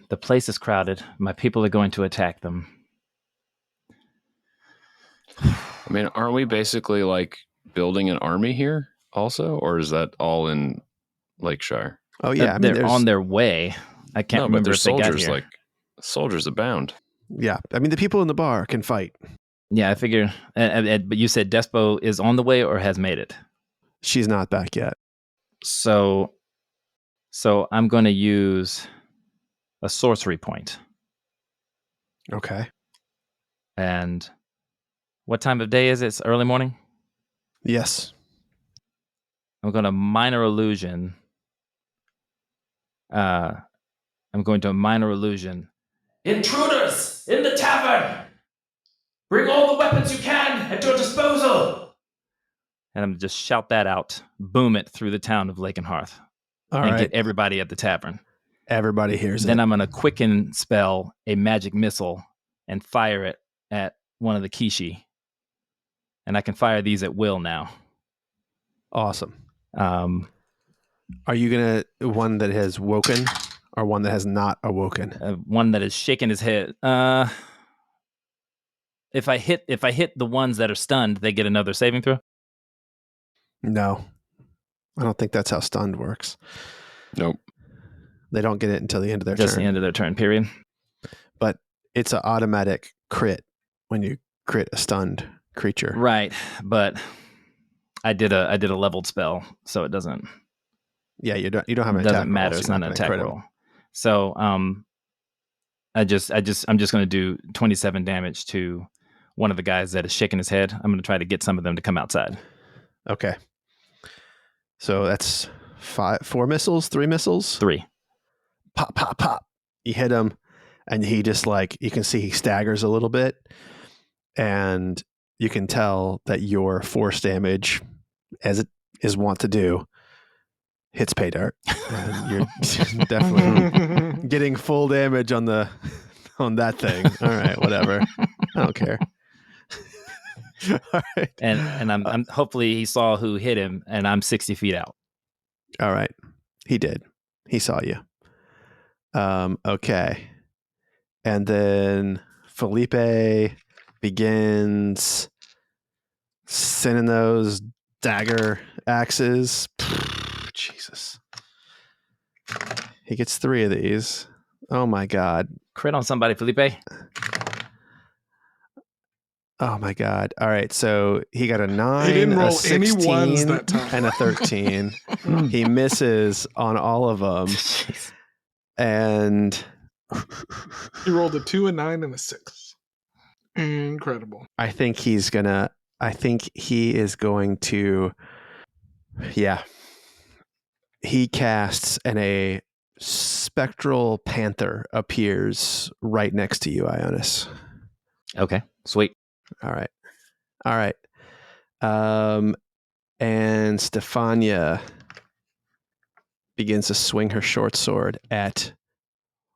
The place is crowded. My people are going to attack them. I mean, aren't we basically like building an army here also? Or is that all in Lakeshire? Oh yeah, I mean, they're on their way. I can't but remember there's if they got soldiers, here. like soldiers abound. Yeah, I mean the people in the bar can fight. Yeah, I figure. But you said Despo is on the way or has made it. She's not back yet. So I'm going to use a sorcery point. Okay. And what time of day is it? It's early morning? Yes. I'm going to minor illusion. Intruders in the tavern! Bring all the weapons you can at your disposal! And I'm just shout that out, boom it through the town of Lake and Hearth, All and right. get everybody at the tavern. Everybody hears Then it. I'm going to quicken spell a magic missile and fire it at one of the Kishi. And I can fire these at will now. Awesome. Um, Are you gonna one that has woken? or one that has not awoken? One that is shaking his head. If I hit the ones that are stunned, they get another saving throw. No, I don't think that's how stunned works. Nope. They don't get it until the end of their Just turn. the end of their turn. Period. But it's an automatic crit when you crit a stunned creature. Right, but I did a leveled spell, so it doesn't. Yeah, you don't have an It doesn't attack matter. roll, so It's you're not an gonna attack crit 'em. roll. So I'm just going to do 27 damage to one of the guys that is shaking his head. I'm going to try to get some of them to come outside. Okay. So that's 4 missiles, 3 missiles. 3. Pop, pop, pop. You hit him, and he just you can see he staggers a little bit, and you can tell that your force damage, as it is wont to do, hits pay dirt. And you're definitely getting full damage on that thing. All right, whatever. I don't care. All right. And I'm hopefully he saw who hit him, and I'm 60 feet out. All right. He did. He saw you. Okay. And then Felipe begins sending those dagger axes. Jesus. He gets 3 of these. Oh my God. Crit on somebody, Felipe. Oh my God. All right. So he got a 9, He didn't a roll any 16, ones that time. and a 13. He misses on all of them. Jeez. And He rolled a 2, a 9, and a 6. Incredible. I think he is going to, yeah. He casts, and a spectral panther appears right next to you, Ionis. Okay, sweet. All right. And Stefania begins to swing her short sword at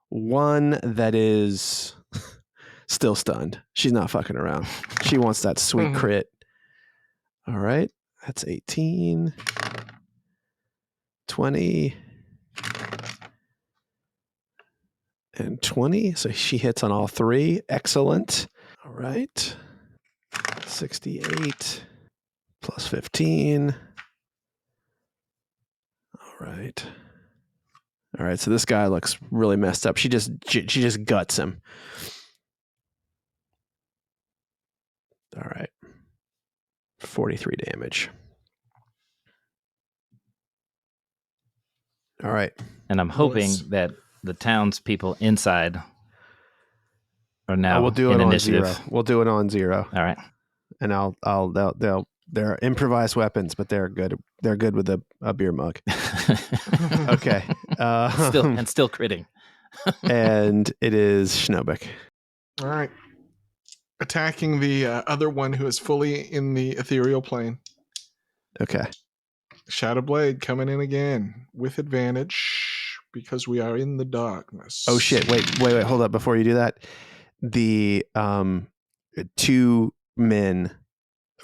one that is still stunned. She's not fucking around. She wants that sweet crit. All right. That's 18, 20, and 20. So she hits on all 3. Excellent. All right. 68 plus 15. All right. So this guy looks really messed up. She just guts him. All right. 43 damage. All right. And I'm hoping that the townspeople inside are now we'll do in it on initiative. 0. We'll do it on 0. All right. And they're improvised weapons, but they're good. They're good with a beer mug. Okay. Still critting. And it is Schnobik. All right. Attacking the other one who is fully in the ethereal plane. Okay. Shadow Blade coming in again with advantage because we are in the darkness. Oh shit! Wait! Hold up! Before you do that, the 2 men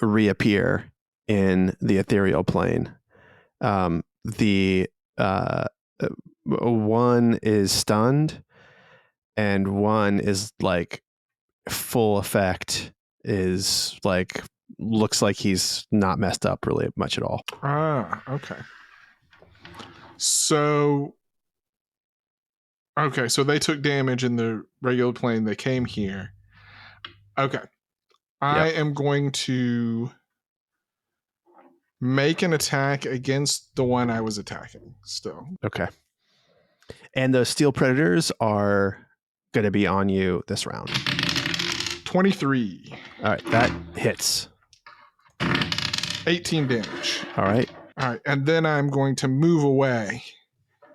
reappear in the ethereal plane. The one is stunned, and one is like full effect. Is like looks like he's not messed up really much at all. Ah, okay. So they took damage in the regular plane. They came here. Okay. I am going to make an attack against the one I was attacking still. Okay. And those steel predators are going to be on you this round. 23. All right. That hits. 18 damage. All right. And then I'm going to move away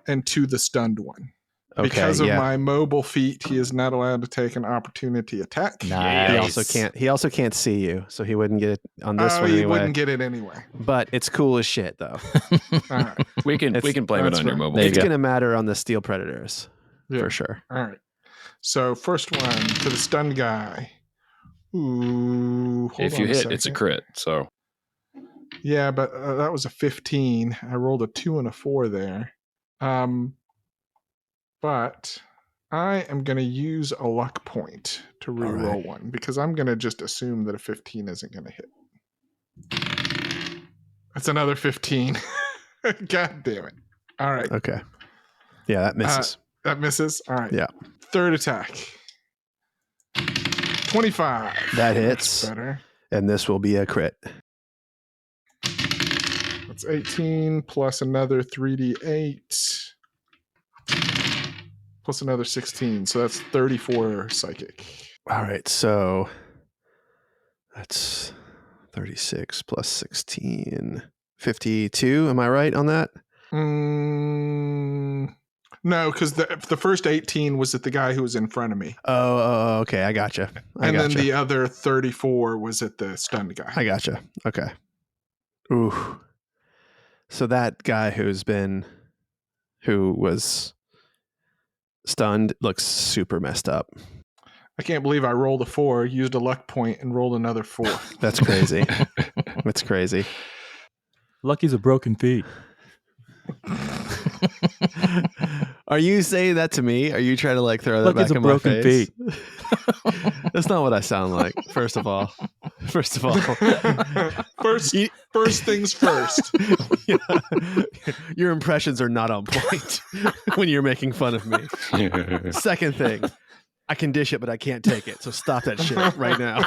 and to the stunned one. Okay, because of my mobile feat, he is not allowed to take an opportunity attack. Nice. He also can't see you, so he wouldn't get it on this one He anyway. wouldn't get it anyway. But it's cool as shit, though. All right. We can blame it on your mobile. It's going to matter on the steel predators for sure. All right. So first one to the stunned guy. Ooh. If you hit, it's a crit. So. Yeah, but that was a 15. I rolled a 2 and a 4 there. But I am going to use a luck point to reroll right. one because I'm going to just assume that a 15 isn't going to hit. That's another 15. God damn it. All right. Okay. Yeah, that misses. That misses. All right. Yeah. Third attack. 25. That hits. That's better. And this will be a crit. That's 18 plus another 3d8 plus another 16. So that's 34 psychic. All right. So that's 36 plus 16. 52. Am I right on that? No, because the first 18 was at the guy who was in front of me. Oh, okay. I gotcha. Then the other 34 was at the stunned guy. I gotcha. Okay. Ooh. So that guy who was stunned looks super messed up. I can't believe I rolled a 4, used a luck point, and rolled another 4. That's crazy. That's crazy. Lucky's a broken feet. Are you saying that to me? Are you trying to like throw that Lucky's back a in my broken face? feet. That's not what I sound like. First of all, First things first. Yeah. Your impressions are not on point when you're making fun of me. Second thing, I can dish it, but I can't take it. So stop that shit right now.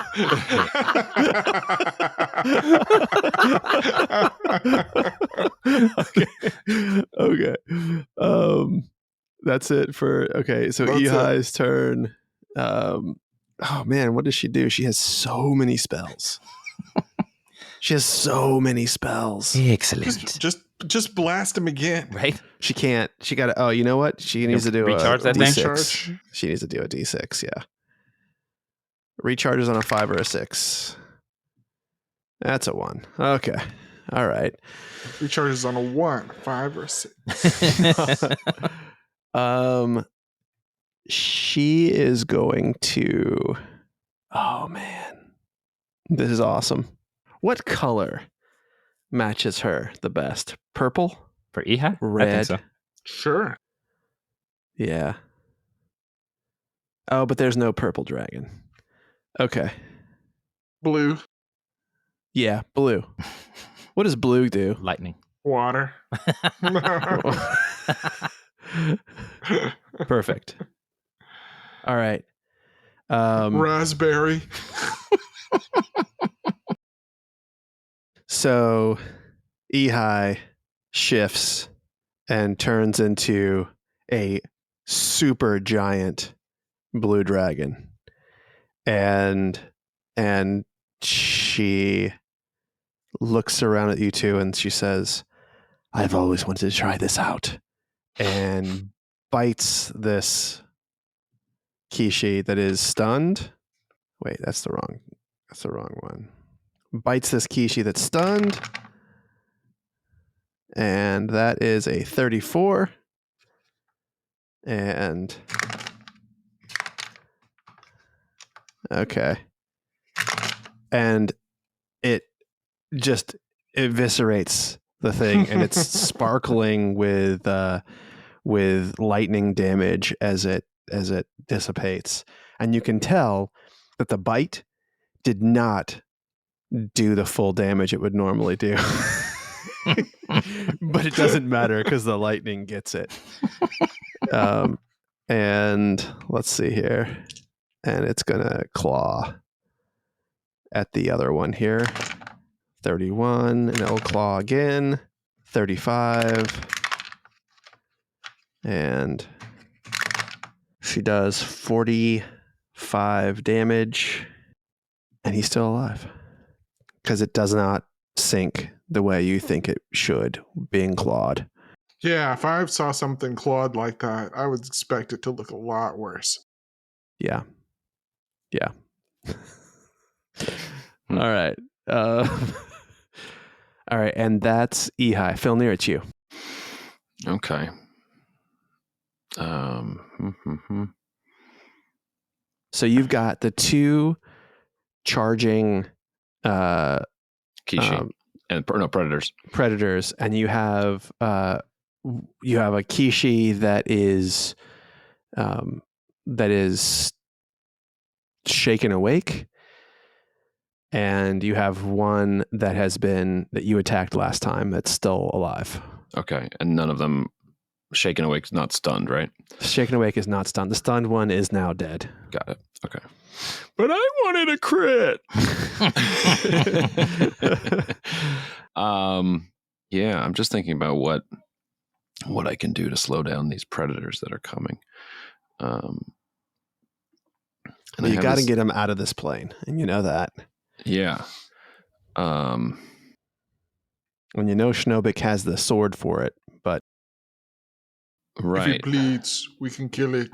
Okay. That's it for so That's Ihai's turn. Oh man, what does she do? She has so many spells. Excellent. Just blast him again. Right? She can't. She got to. Oh, you know what? She needs to do recharge a that thing? D6. Recharge? She needs to do a D6. Yeah. Recharges on a 5 or a 6. That's a 1. Okay. All right. Recharges on a 1, 5, or 6. She is going to. Oh man, this is awesome. What color matches her the best? Purple? For Ihai? Red? I think so. Sure. Yeah. Oh, but there's no purple dragon. Okay. Blue. Yeah, blue. What does blue do? Lightning. Water. Perfect. All right. Raspberry. So Ihai shifts and turns into a super giant blue dragon. And she looks around at you two and she says, I've always wanted to try this out. And bites this Kishi that is stunned. Wait, that's the wrong one. Bites this Kishi that's stunned. And that is a 34. And okay. And it just eviscerates the thing, and it's sparkling with lightning damage as it dissipates. And you can tell that the bite did not do the full damage it would normally do. But it doesn't matter because the lightning gets it. And let's see here. And it's going to claw at the other one here. 31, and it'll claw again. 35. And she does 45 damage. And he's still alive. Because it does not sink the way you think it should, being clawed. Yeah, if I saw something clawed like that, I would expect it to look a lot worse. Yeah. All right. All right, and that's Ihai. Phil, near it's you. Okay. So you've got the two charging Kishi and predators, and you have a Kishi that is that is shaken awake, and you have one that you attacked last time that's still alive. Okay, and none of them shaken awake, not stunned, right? Shaken awake is not stunned. The stunned one is now dead. Got it. Okay. But I wanted a crit. Yeah, I'm just thinking about what I can do to slow down these predators that are coming. And You got to get them out of this plane, and you know that. Yeah. And you know Schnobik has the sword for it, but right. If it bleeds, we can kill it.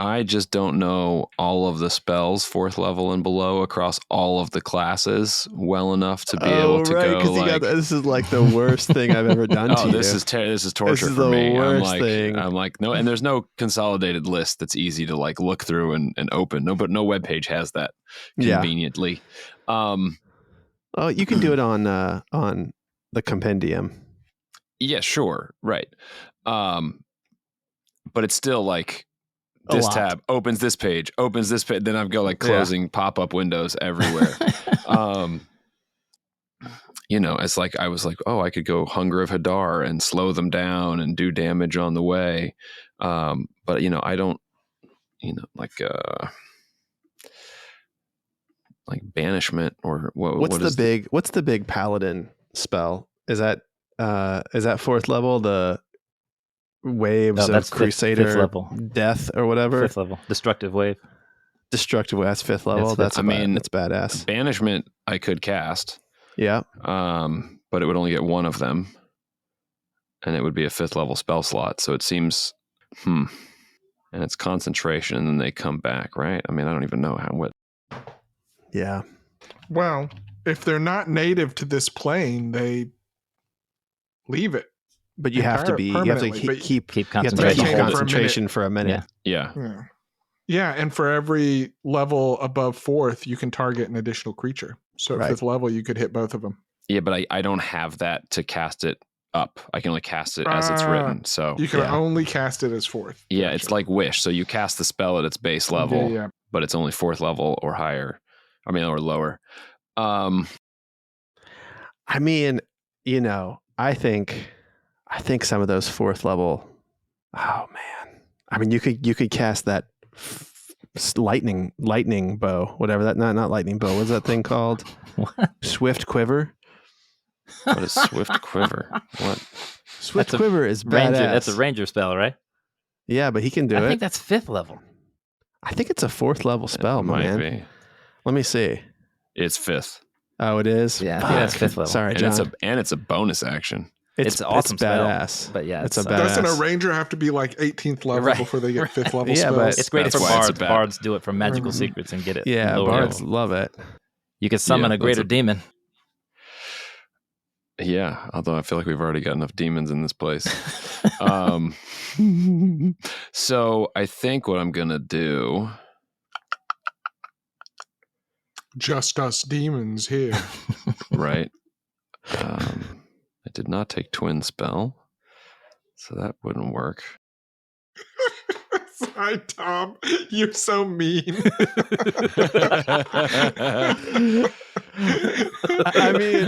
I just don't know all of the spells 4th level and below across all of the classes well enough to be able to go. Like, this is like the worst thing I've ever done to you. This is torture is for the me. Worst thing. I'm like, no, and there's no consolidated list that's easy to like look through and open. No, but no web page has that conveniently. Oh, you can do it on the compendium. Yeah, sure, right. But it's still like. This tab opens this page, then I've got like closing pop-up windows everywhere. It's like I was like, I could go Hunger of Hadar and slow them down and do damage on the way. But I don't, like banishment or what's the big paladin spell? Is that 4th level? The waves of Crusader fifth level. Death or whatever. 5th level. Destructive wave. That's 5th level. That's badass. Banishment I could cast. Yeah. But it would only get one of them. And it would be a 5th level spell slot. So it seems and it's concentration and then they come back, right? I mean, I don't even know what. Yeah. Well, if they're not native to this plane, they leave it. But you have to keep concentration for a minute. Yeah. Yeah, and for every level above 4th, you can target an additional creature. So at 5th level, you could hit both of them. Yeah, but I don't have that to cast it up. I can only cast it as it's written. So you can only cast it as 4th. Yeah, gotcha. It's like Wish. So you cast the spell at its base level, but it's only 4th level or higher. I mean, or lower. I mean, I think some of those 4th level. Oh man! I mean, you could cast that lightning bow, whatever that not lightning bow. What's that thing called? What? Swift quiver. What is Swift quiver? What? Swift quiver is ranger. Badass. That's a ranger spell, right? Yeah, but he can do it. I think that's 5th level. I think it's a 4th level spell, man. Be. Let me see. It's 5th. Oh, it is. Yeah, I think that's 5th level. Sorry, John. And it's a bonus action. It's awesome. It's badass. But yeah, it's a badass. Doesn't a ranger have to be like 18th level before they get 5th level spells? But it's great for bards. Bards do it for magical secrets and get it. Yeah, bards love it. You can summon a greater demon. Yeah, although I feel like we've already got enough demons in this place. So I think what I'm gonna do. Just us demons here. Right. I did not take twin spell, so that wouldn't work. Sorry, Tom. You're so mean. I mean,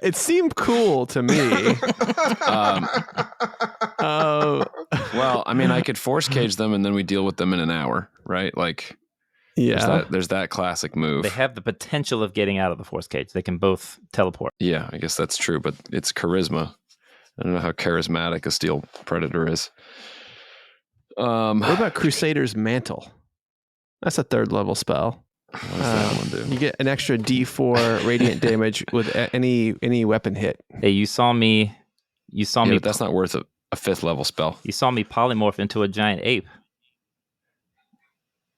it seemed cool to me. Well, I mean, I could force cage them and then we deal with them in an hour, right? Like, there's that classic move. They have the potential of getting out of the force cage. They can both teleport. Yeah, I guess that's true, but it's charisma. I don't know how charismatic a steel predator is. What about Crusader's Mantle? That's a 3rd level spell. What does that one do? You get an extra D4 radiant damage with any weapon hit. Hey, you saw me. But that's not worth a 5th level spell. You saw me polymorph into a giant ape.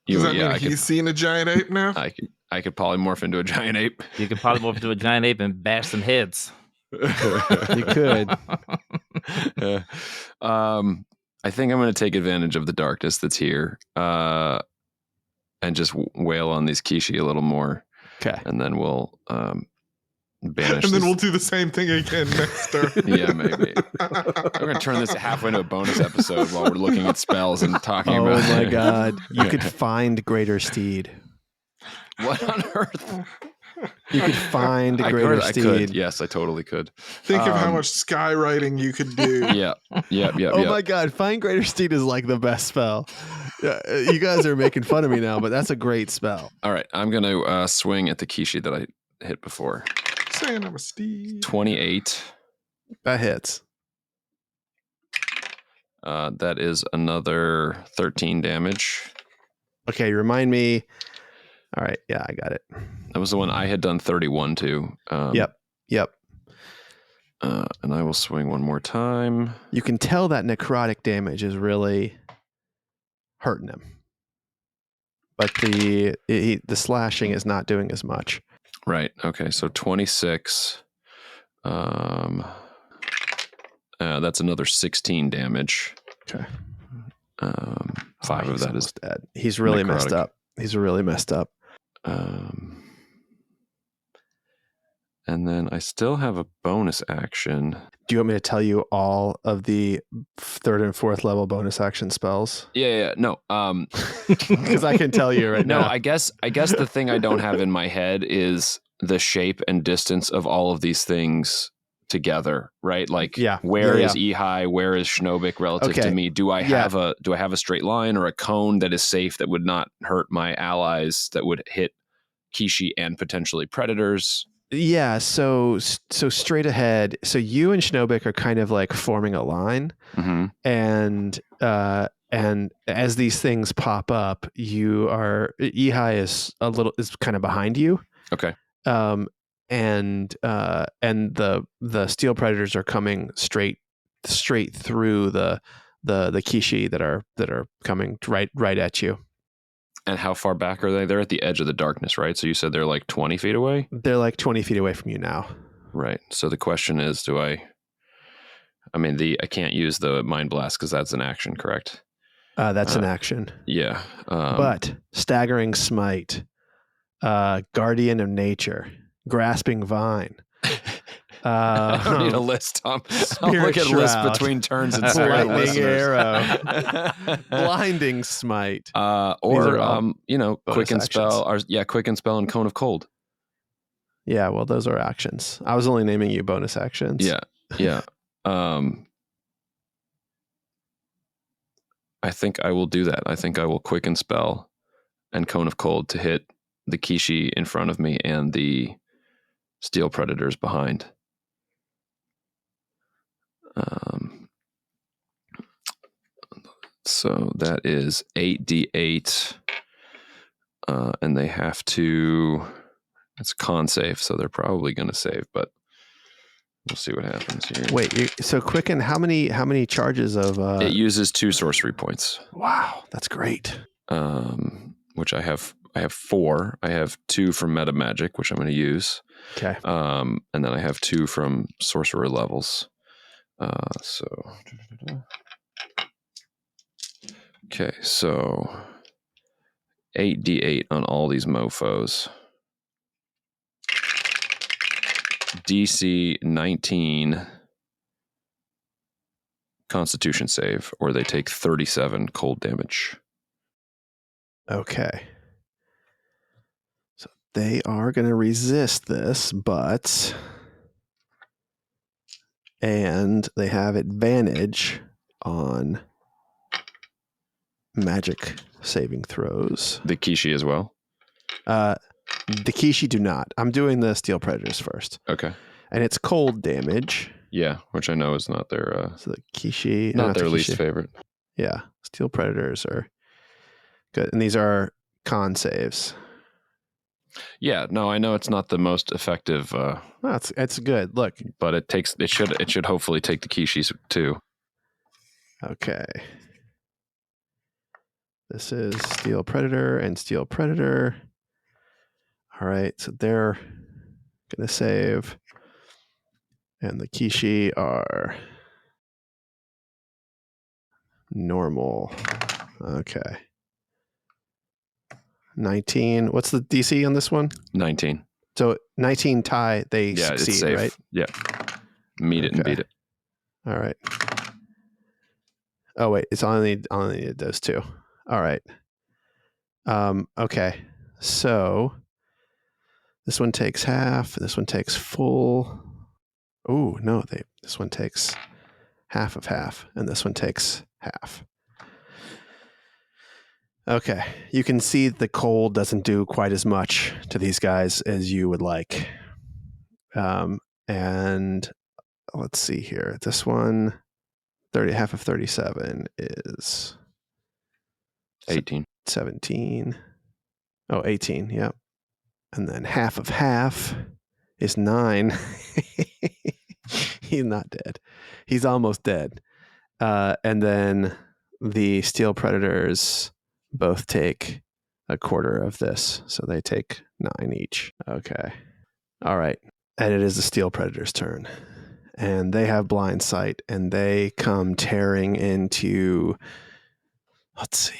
Does that mean he's seen a giant ape now? I could polymorph into a giant ape. You can polymorph into a giant ape and bash some heads. You could. I think I'm going to take advantage of the darkness that's here and just wail on these Kishi a little more. Okay. And then we'll banish. And then these- we'll do the same thing again next turn. Yeah, maybe. I'm gonna turn this halfway into a bonus episode while we're looking at spells and talking Oh about. my god! You could find Greater Steed. What on earth? You could find I Greater could. I Steed. could. Yes, I totally could. Think of how much skywriting you could do. Yeah. Yeah. Oh my god! Find Greater Steed is like the best spell. Yeah, you guys are making fun of me now, but that's a great spell. All right, I'm gonna swing at the Kishi that I hit before. Saying I'm a Steve. 28. That hits. That is another 13 damage. Okay, remind me. All right, yeah, I got it. That was the one I had done 31 to. Yep. And I will swing one more time. You can tell that necrotic damage is really hurting him, but the slashing is not doing as much. Right. Okay. So 26. That's another 16 damage. Okay. 5 of He's that is almost dead. He's really messed necrotic. up. He's really messed up. And then I still have a bonus action. Do you want me to tell you all of the 3rd and 4th level bonus action spells? Yeah. No. Because I can tell you right No, now. I guess the thing I don't have in my head is the shape and distance of all of these things together, right? Like, Yeah. where Yeah, is Ihai? Where is Schnobik relative Okay. to me? Do I have a straight line or a cone that is safe that would not hurt my allies, that would hit Kishi and potentially predators? Yeah, so straight ahead. So you and Schnobik are kind of like forming a line, Mm-hmm. and as these things pop up, Ihai is kind of behind you. Okay. And the steel predators are coming straight through the Kishi that are coming right at you. And how far back are they? They're at the edge of the darkness, right? So you said they're like 20 feet away? They're like 20 feet away from you now. Right. So the question is, I can't use the Mind Blast because that's an action, correct? That's an action. Yeah. But Staggering Smite, Guardian of Nature, Grasping Vine. I don't need a list, Tom. I'll Spirit look at lists Shroud. between turns and start Lightning listeners. Arrow, Blinding Smite. Or are all Quicken actions. Spell, Quicken Spell and Cone of Cold. Yeah, well, those are actions. I was only naming you bonus actions. Yeah. I think I will do that. I think I will Quicken Spell and Cone of Cold to hit the Kishi in front of me and the Steel Predators behind. So that is 8d8, and they have to. It's a con save, so they're probably going to save, but we'll see what happens here. Wait, so Quicken, how many charges of? It uses 2 sorcery points. Wow, that's great. Which I have 4. I have 2 from meta magic, which I'm going to use. Okay. And then I have 2 from sorcerer levels. Okay, so 8d8 on all these mofos. DC 19 Constitution save, or they take 37 cold damage. Okay. So they are going to resist this, and they have advantage on magic saving throws. The Kishi as well? The Kishi do not. I'm doing the Steel Predators first. Okay. And it's cold damage. Yeah, which I know is not their So the Kishi... not their the least Kishi. favorite. Yeah. Steel Predators are good. And these are con saves. Yeah, no, I know it's not the most effective, Oh, it's good. Look. but it should hopefully take the Kishis too. Okay. This is Steel Predator and Steel Predator. All right, so they're going to save. And the Kishi are normal. Okay. 19. What's the DC on this one? 19. So 19 tie, they Yeah, it's succeed, safe. right? Yeah. Meet it and Okay. beat it. All right. Oh, wait. It's only needed those two. All right. Okay. So this one takes half. This one takes full. Oh, no. This one takes half of half. And this one takes half. Okay. You can see the cold doesn't do quite as much to these guys as you would like. And let's see here. This one, half of 37 is 18. 17. Oh, 18. Yep. And then half of half is 9. He's not dead. He's almost dead. And then the steel predators both take a quarter of this. So they take 9 each. Okay. All right. And it is the steel predator's turn. And they have blind sight and they come tearing into, let's see,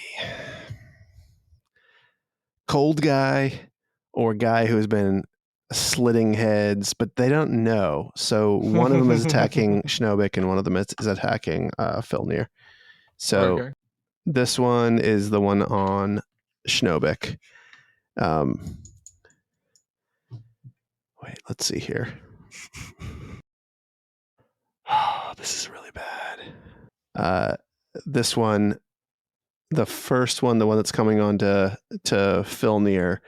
cold guy or guy who's been slitting heads, but they don't know. So one of them is attacking Schnobik and one of them is attacking Filnir. So Okay. this one is the one on Schnobik. Wait, let's see here. Oh, this is really bad. This one, the first one, the one that's coming on to Filnir,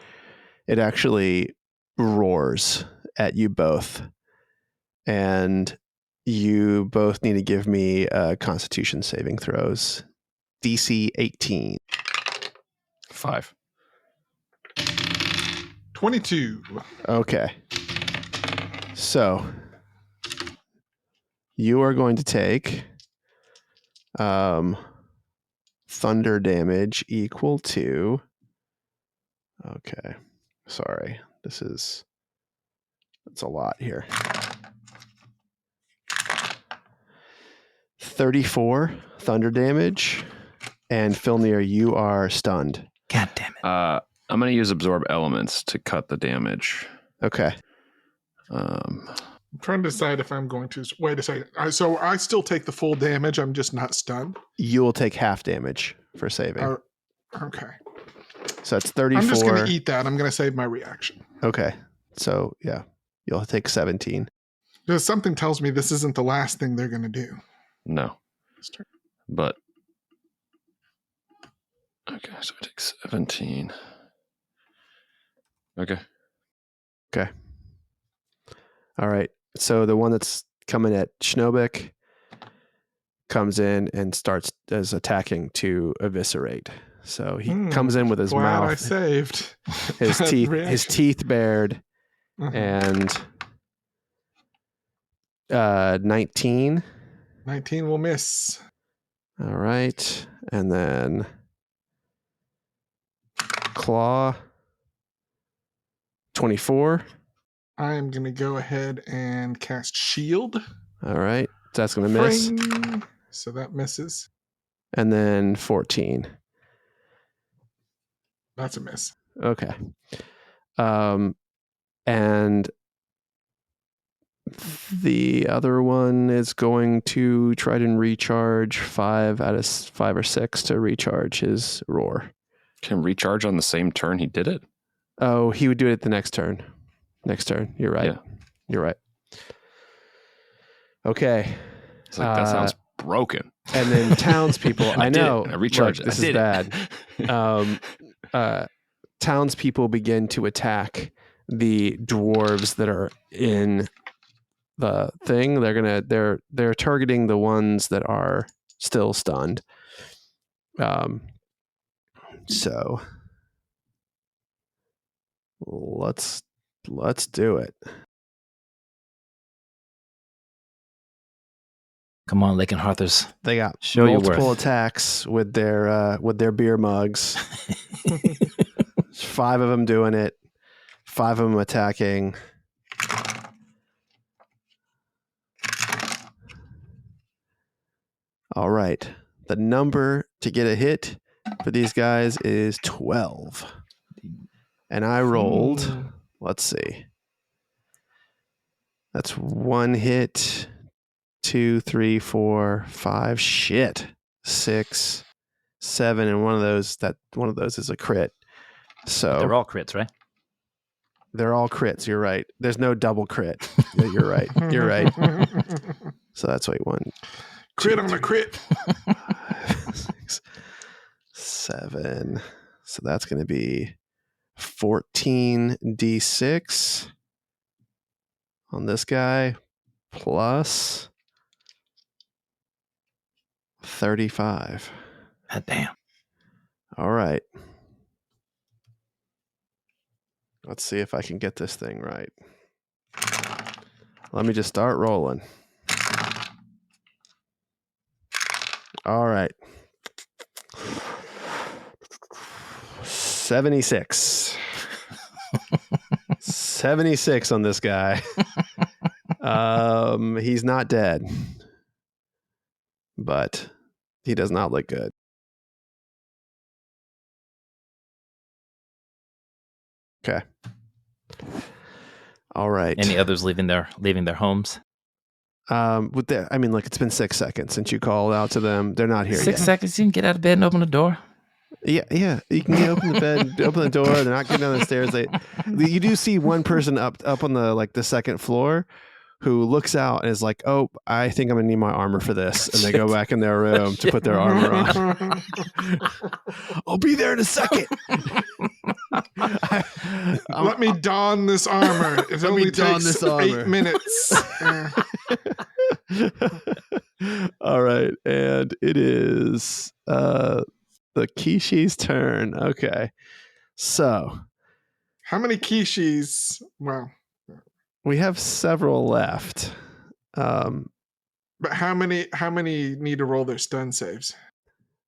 it actually roars at you both. And you both need to give me Constitution saving throws. DC 18. 5. 22. Okay. So you are going to take thunder damage equal to. Okay. Sorry. It's a lot here. 34 thunder damage. And Filnir, you are stunned. God damn it. I'm going to use absorb elements to cut the damage. Okay. I'm trying to decide if I'm going to. Wait a second. So I still take the full damage. I'm just not stunned. You will take half damage for saving. Okay. So that's 34. I'm just going to eat that. I'm going to save my reaction. Okay. So, yeah, you'll take 17. Because something tells me this isn't the last thing they're going to do. No. But. Okay, so I take 17. Okay. Okay. All right. So the one that's coming at Schnobik comes in and starts as attacking to eviscerate. So he comes in with his glad mouth. I saved. His teeth bared, and 19. 19 will miss. All right. And then claw 24. I am going to go ahead and cast shield. All right. So that's going to miss. Fring. So that misses. And then 14. That's a miss. Okay. And the other one is going to try to recharge 5 out of 5 or 6 to recharge his roar. Can recharge on the same turn he did it? Oh, he would do it the next turn. You're right. Yeah. You're right. Okay. It's like, that sounds broken. And then townspeople, I know. I recharged look, it. This is bad. Townspeople begin to attack the dwarves that are in the thing. They're targeting the ones that are still stunned. So let's do it. Come on, Lake and Harthers. They got Show your multiple worth. attacks with their beer mugs. 5 of them doing it. 5 of them attacking. All right. The number to get a hit for these guys is 12. And I rolled, let's see. That's 1 hit. 2, 3, 4, 5. Shit. 6, 7, and one of those is a crit. So They're all crits, right? they're all crits. You're right. There's no double crit. Yeah, you're right. You're right. So that's 1. Crit 2, on a 3, crit. 5, 6, 7. So that's going to be 14d6 on this guy plus 35. God damn. All right. Let's see if I can get this thing right. Let me just start rolling. All right. 76. 76 on this guy. He's not dead, but he does not look good. Okay. All right. Any others leaving their homes? It's been 6 seconds since you called out to them. They're not here 6 yet. seconds, you can get out of bed and open the door. Yeah. You can open the bed, open the door. They're not getting down the stairs. You do see one person up on the second floor who looks out and is like, "Oh, I think I'm gonna need my armor for this," and they go back in their room to put their armor on. I'll be there in a second. Let me don this armor. It only takes 8 minutes. All right, and it is the Kishi's turn. Okay, so How many Kishis? Well, we have several left. but how many need to roll their stun saves?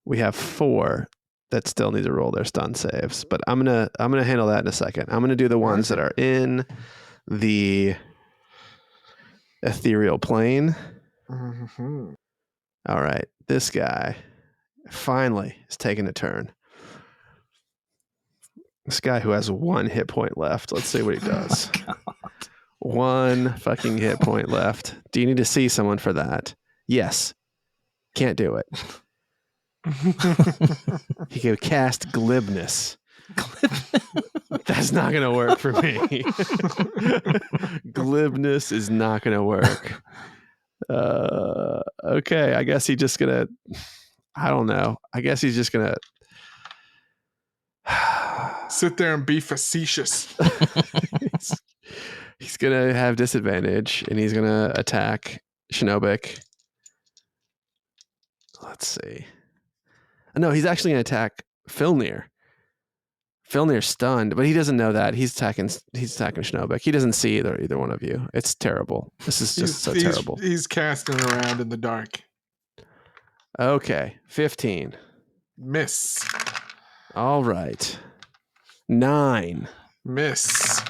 We have 4 that still need to roll their stun saves, but I'm gonna handle that in a second. I'm gonna do the ones that are in the ethereal plane. Mm-hmm. All right, this guy finally is taking a turn. This guy who has 1 hit point left. Let's see what he does. 1 fucking hit point left. Do you need to see someone for that? Yes. Can't do it. He can cast glibness. That's not going to work for me. Glibness is not going to work. Okay, I guess he's just going to... I don't know. I guess he's just going to... Sit there and be facetious. He's going to have disadvantage, and he's going to attack Shinobik. Let's see. No, he's actually going to attack Filnir. Filnir's stunned, but he doesn't know that. He's attacking Shinobik. He doesn't see either one of you. It's terrible. This is just so terrible. He's casting around in the dark. Okay, 15. Miss. All right. 9. Miss.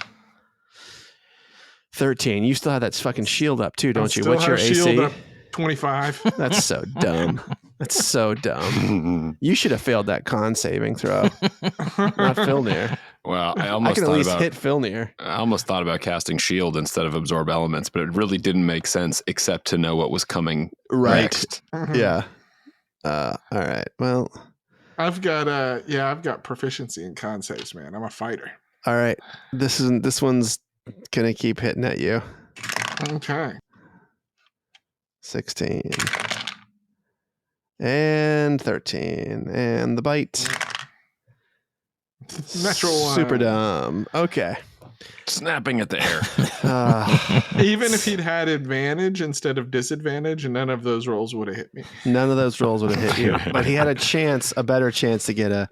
13. You still have that fucking shield up too, don't you? Still What's your have shield AC? up 25. That's so dumb. That's so dumb. You should have failed that con saving throw. Not Filnir. Well, I I can at least hit Filnir. I almost thought about casting shield instead of absorb elements, but it really didn't make sense except to know what was coming next. Yeah. All right. Well, I've got proficiency in con saves, man. I'm a fighter. all right. This one's gonna keep hitting at you. Okay. 16 and 13 and the bite. Natural one. Super dumb. Okay. Snapping at the hair. Even if he'd had advantage instead of disadvantage, none of those rolls would have hit me. None of those rolls would have hit you, but he had a better chance to get a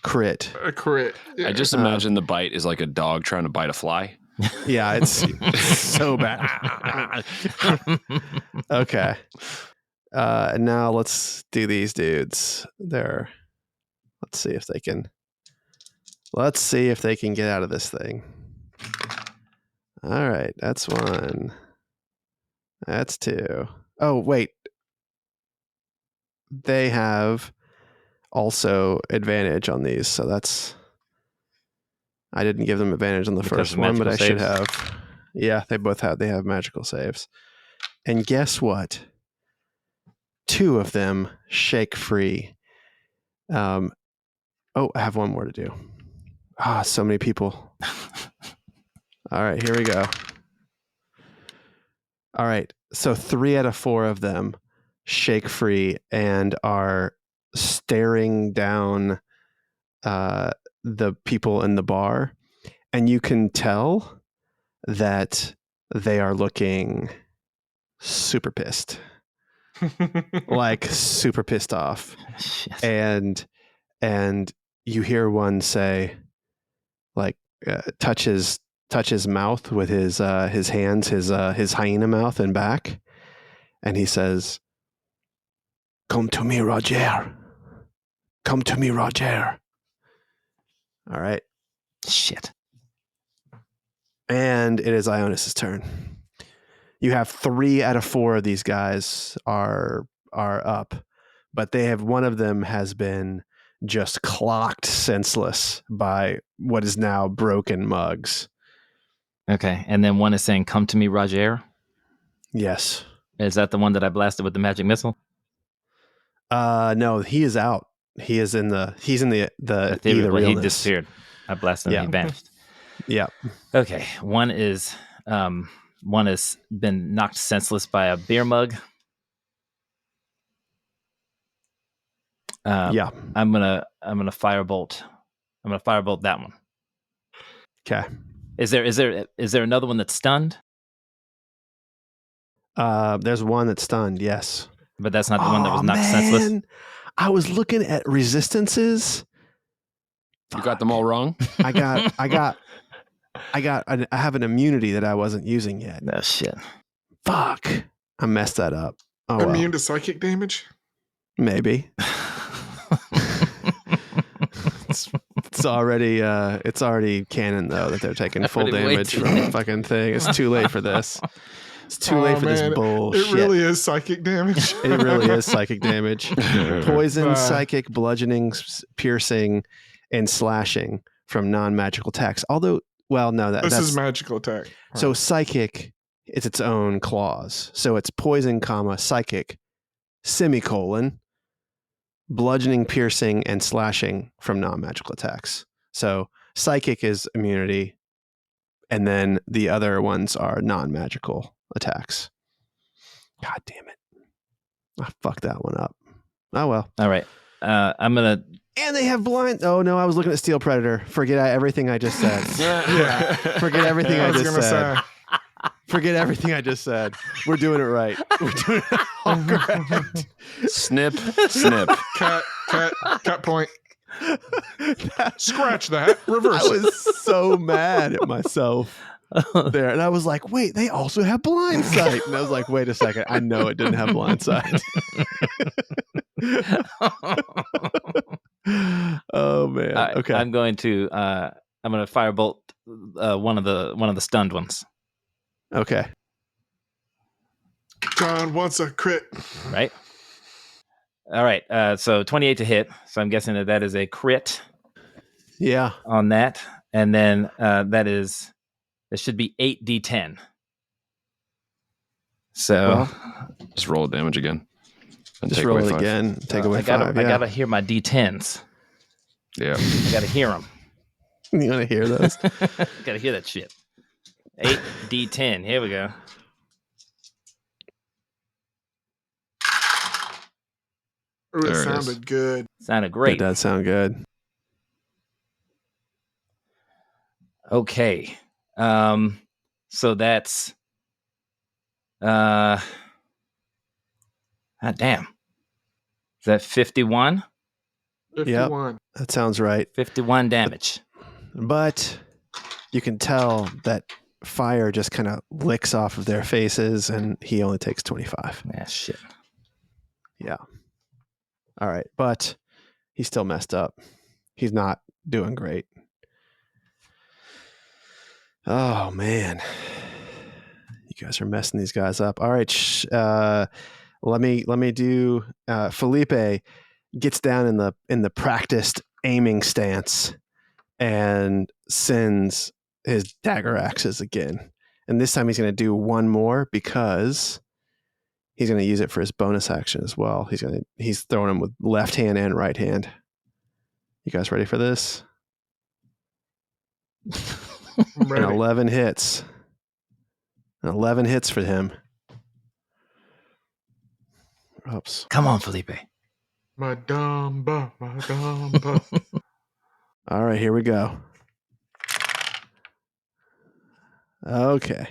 crit. A crit. I just imagine the bite is like a dog trying to bite a fly. Yeah, it's so bad. Okay. Now let's do these dudes. Let's see if they can get out of this thing. All right, that's 1. That's 2. Oh, wait. They have also advantage on these, so I didn't give them advantage on the Because first of one, but I magical should saves? have. Yeah, they have magical saves. And guess what? 2 of them shake free. I have one more to do. So many people. All right, here we go. All right, so 3 out of 4 of them shake free and are staring down the people in the bar, and you can tell that they are looking super pissed, like super pissed off. Shit. And you hear one say, like, touch his mouth with his hands, his hyena mouth and back, and he says, "Come to me, Roger. Come to me, Roger." All right. Shit. And it is Ionis's turn. You have 3 out of 4 of these guys are up, but one of them has been just clocked senseless by what is now broken mugs. Okay, and then one is saying, "Come to me, Roger." Yes. Is that the one that I blasted with the magic missile? No, he is out. He's in the Ethereal. Well, he realness. disappeared. I blasted him. Yeah. He vanished. Yeah. Okay, one has been knocked senseless by a beer mug. Yeah. I'm gonna firebolt. I'm gonna firebolt that one. Okay. Is there another one that's stunned? There's one that's stunned. Yes. But that's not the one that was knocked senseless. I was looking at resistances. You got them all wrong. I have an immunity that I wasn't using yet. Oh shit. Fuck. I messed that up. Oh, Immune to psychic damage? Maybe. It's already canon though that they're taking full Already way damage too from the late. fucking thing. It's too late for this. It's too late for this bullshit. It really is psychic damage. It really is psychic damage. Poison, Bye. psychic, bludgeoning, piercing, and slashing from non-magical attacks. Although, well, no, This that's is magical attack. so psychic is its own clause. So it's poison, psychic, semicolon, bludgeoning, piercing, and slashing from non-magical attacks. So psychic is immunity, and then the other ones are non-magical attacks. God damn it. I fucked that one up. Oh, well. All right. I'm gonna. And they have blind. Oh, no, I was looking at Steel Predator. Forget everything I just said. Yeah. Forget everything I was just gonna said. say. Forget everything I just said. We're doing it right. We're doing it all correct. Snip, snip. Cut point. That- Scratch that. I Reverse it. was so mad at myself there. And I was like, wait, they also have blind sight. And I was like, wait a second. I know it didn't have blind sight. Oh, man. All right, Okay. I'm gonna firebolt one of the stunned ones. Okay. John wants a crit. Right. All right. So 28 to hit. So I'm guessing that is a crit Yeah. on that, and then that should be 8d10. So Just roll damage again. And Just take roll away it 5. again. Take away I gotta 5. I Yeah. gotta hear my d10s. Yeah. I gotta hear them. You want to hear those? Gotta hear that shit. 8d10. Here we go. Ooh, it There it is. sounded good. Sounded It great. does sound good. Okay. So that's God damn. Is that 51? 51. That sounds right. 51 damage. But you can tell that fire just kind of licks off of their faces, and he only takes 25. Ah, shit. Yeah. All right. But he's still messed up. He's not doing great. Oh, man. You guys are messing these guys up. All right. Let me do Felipe gets down in the practiced aiming stance and sends his dagger axes again. And this time he's going to do one more because he's going to use it for his bonus action as well. He's throwing him with left hand and right hand. You guys ready for this? I'm ready. And 11 hits. 11 hits for him. Oops. Come on, Felipe. Madamba. All right, here we go. Okay.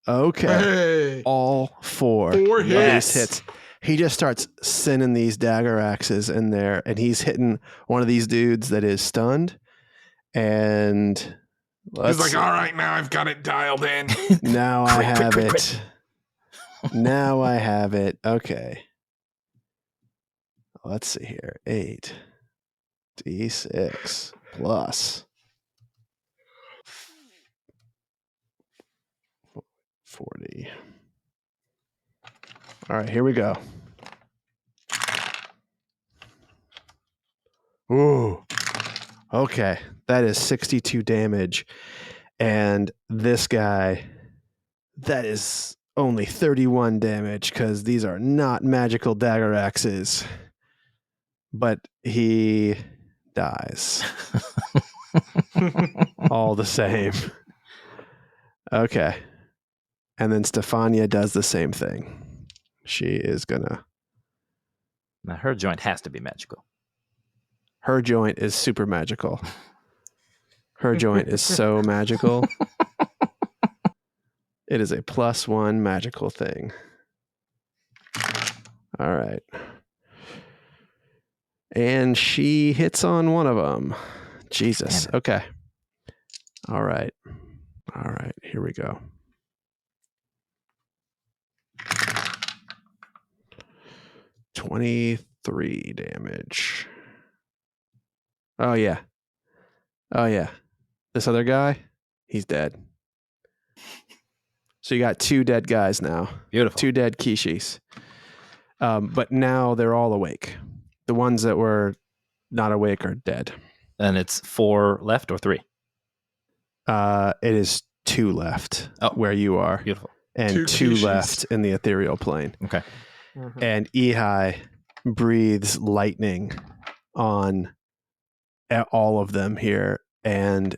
Hey. All four. Four of these hits. He just starts sending these dagger axes in there, and he's hitting one of these dudes that is stunned. And He's like, all right, now I've got it dialed in. now I have it. Now I have it. Okay. Let's see here. 8d6 plus 40. All right, here we go. Ooh. Okay. That is 62 damage. And this guy, that is only 31 damage because these are not magical dagger axes. But he dies. All the same. Okay. And then Stefania does the same thing. She is gonna. Now her joint has to be magical. Her joint is super magical. Her joint is so magical. It is a +1 magical thing. All right. And she hits on one of them. Jesus. Okay. All right. All right. Here we go. $23 damage. Oh, yeah. Oh, yeah. This other guy, he's dead. So you got 2 dead guys now. Beautiful. 2 dead Kishis. But now they're all awake. The ones that were not awake are dead. And it's 4 left or 3? It is 2 left where you are. Beautiful. And 2 left in the ethereal plane. Okay. Mhm. And Ihai breathes lightning on all of them here. And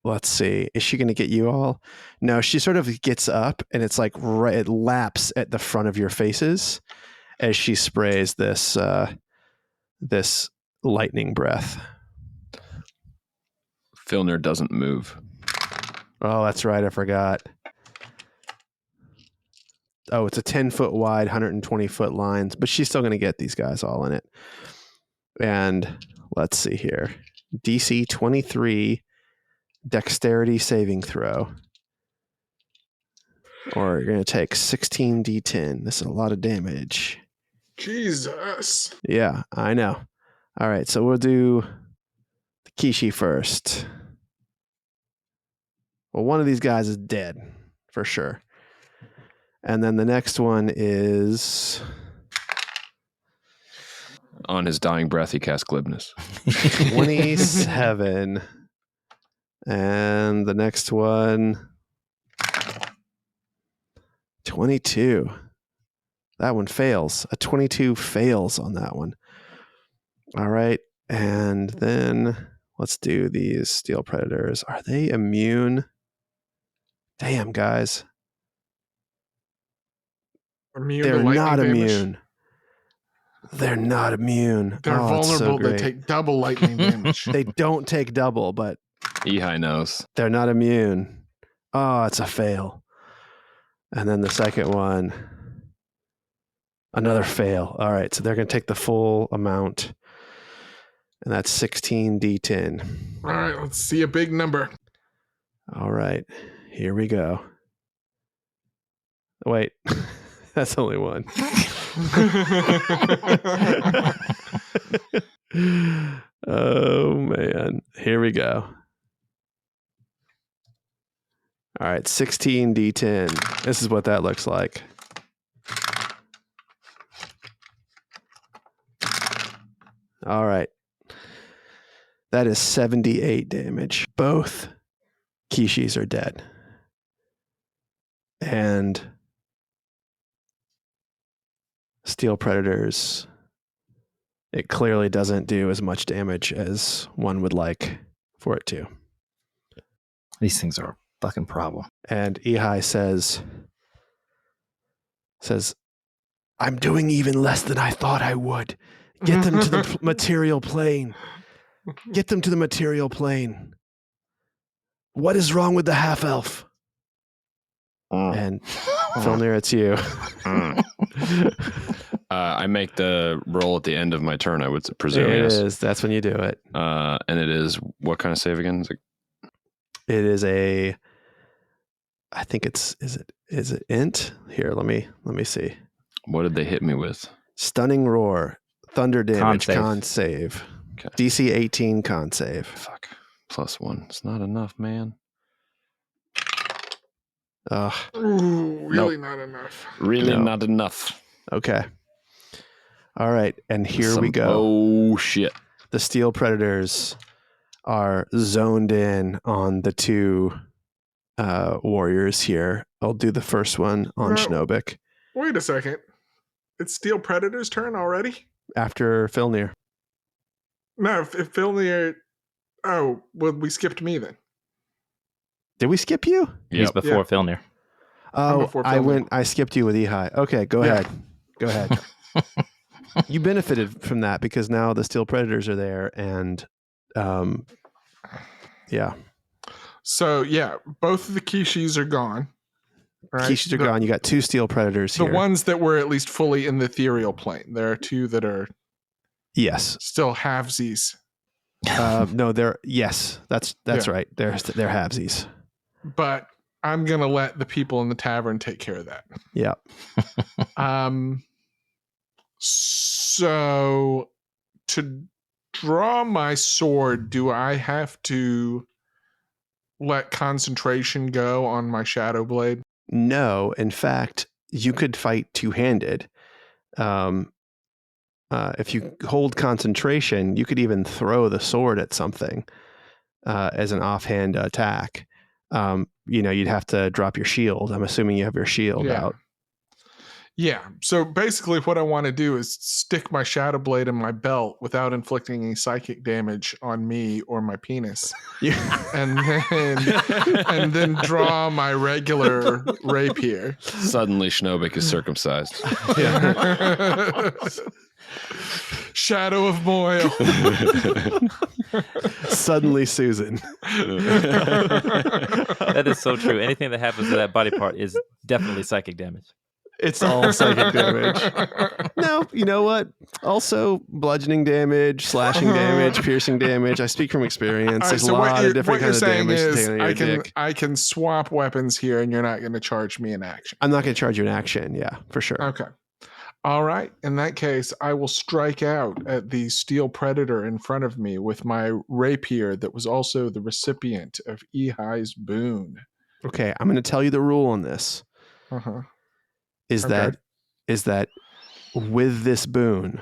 let's see, is she going to get you all? No, she sort of gets up and it's like it laps at the front of your faces as she sprays this this lightning breath. Filner doesn't move. Oh, that's right. I forgot. Oh, it's a 10-foot wide, 120-foot lines, but she's still going to get these guys all in it. And let's see here. DC 23 dexterity saving throw. Or you're going to take 16d10. This is a lot of damage. Jesus. Yeah, I know. All right, so we'll do the Kishi first. Well, one of these guys is dead for sure. And then the next one is... On his dying breath, he casts glibness. 27. And the next one... 22. That one fails. A 22 fails on that one. All right. And then let's do these steel predators. Are they immune? Damn, guys. Immune They're to lightning not damage? immune. They're not immune. They're it's so vulnerable. They great. take double lightning damage. They don't take double, but Ihai knows. they're not immune. Oh, it's a fail. And then the second one, another fail. All right, so they're going to take the full amount. And that's 16d10. All right, let's see a big number. All right, here we go. Wait, that's only one. Oh, man. Here we go. All right, 16d10. This is what that looks like. All right. That is 78 damage. Both Kishis are dead. And steel predators, it clearly doesn't do as much damage as one would like for it to. These things are a fucking problem. And Ihai says, I'm doing even less than I thought I would. Get them to the material plane. Get them to the material plane. What is wrong with the half-elf? And Filnir, it's you. I make the roll at the end of my turn, I would presume. It yes. is. That's when you do it. And it is, what kind of save again? It is a, I think is it int? Here, let me see. What did they hit me with? Stunning roar, thunder damage, save. con save. Okay. DC 18 con save. Fuck. +1. It's not enough, man. Ooh, really not enough. Really No. not enough. Okay. All right, and here we go. Oh, shit. The steel predators are zoned in on the two warriors here. I'll do the first one on No. Schnobik Wait a second. It's Steel Predator's turn already? after Filnir. No, if Filnir... Oh, well, we skipped me then. Did we skip you? He's Yep. before Yeah. Filnir. Oh, before Filnir. I skipped you with Ihai. Okay, go Yeah. ahead. You benefited from that because now the steel predators are there, and yeah, So, yeah, both of the Kishis are gone. Right? Kishis are gone. You got two steel predators The here. ones that were at least fully in the ethereal plane. There are two that are Yes. still halvesies. No, they're that's Yeah. right. They're halvesies. But I'm going to let the people in the tavern take care of that. Yeah. So to draw my sword, do I have to let concentration go on my shadow blade? No, in fact, you could fight two-handed. If you hold concentration, you could even throw the sword at something as an offhand attack. You'd have to drop your shield. I'm assuming you have your shield out. Yeah. So basically what I want to do is stick my shadow blade in my belt without inflicting any psychic damage on me or my penis. and then draw my regular rapier. Suddenly, Schnobik is circumcised. Shadow of Moyle. Suddenly, Susan. That is so true. Anything that happens to that body part is definitely psychic damage. It's all psychic damage. No, you know what? Also, bludgeoning damage, slashing damage, piercing damage. I speak from experience. Right, There's so a lot of different kinds of damage to take on your dick. I can swap weapons here, and you're not going to charge me in action. I'm not going to charge you in action. Yeah, for sure. Okay. All right. In that case, I will strike out at the steel predator in front of me with my rapier that was also the recipient of Ihai's boon. Okay, I'm going to tell you the rule on this. Uh-huh. Is Okay. that with this boon,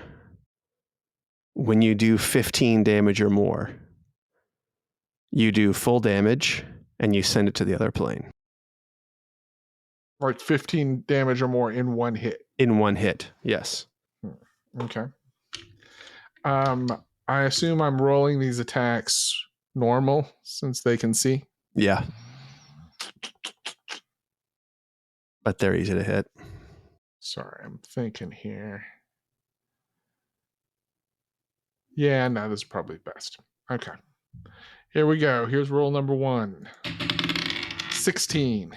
when you do 15 damage or more, you do full damage and you send it to the other plane. Like 15 damage or more in one hit. In one hit, yes. Okay. I assume I'm rolling these attacks normal since they can see. Yeah. But they're easy to hit. Sorry, I'm thinking here. Yeah, no, this is probably best. Okay. Here we go. Here's roll number 1. 16.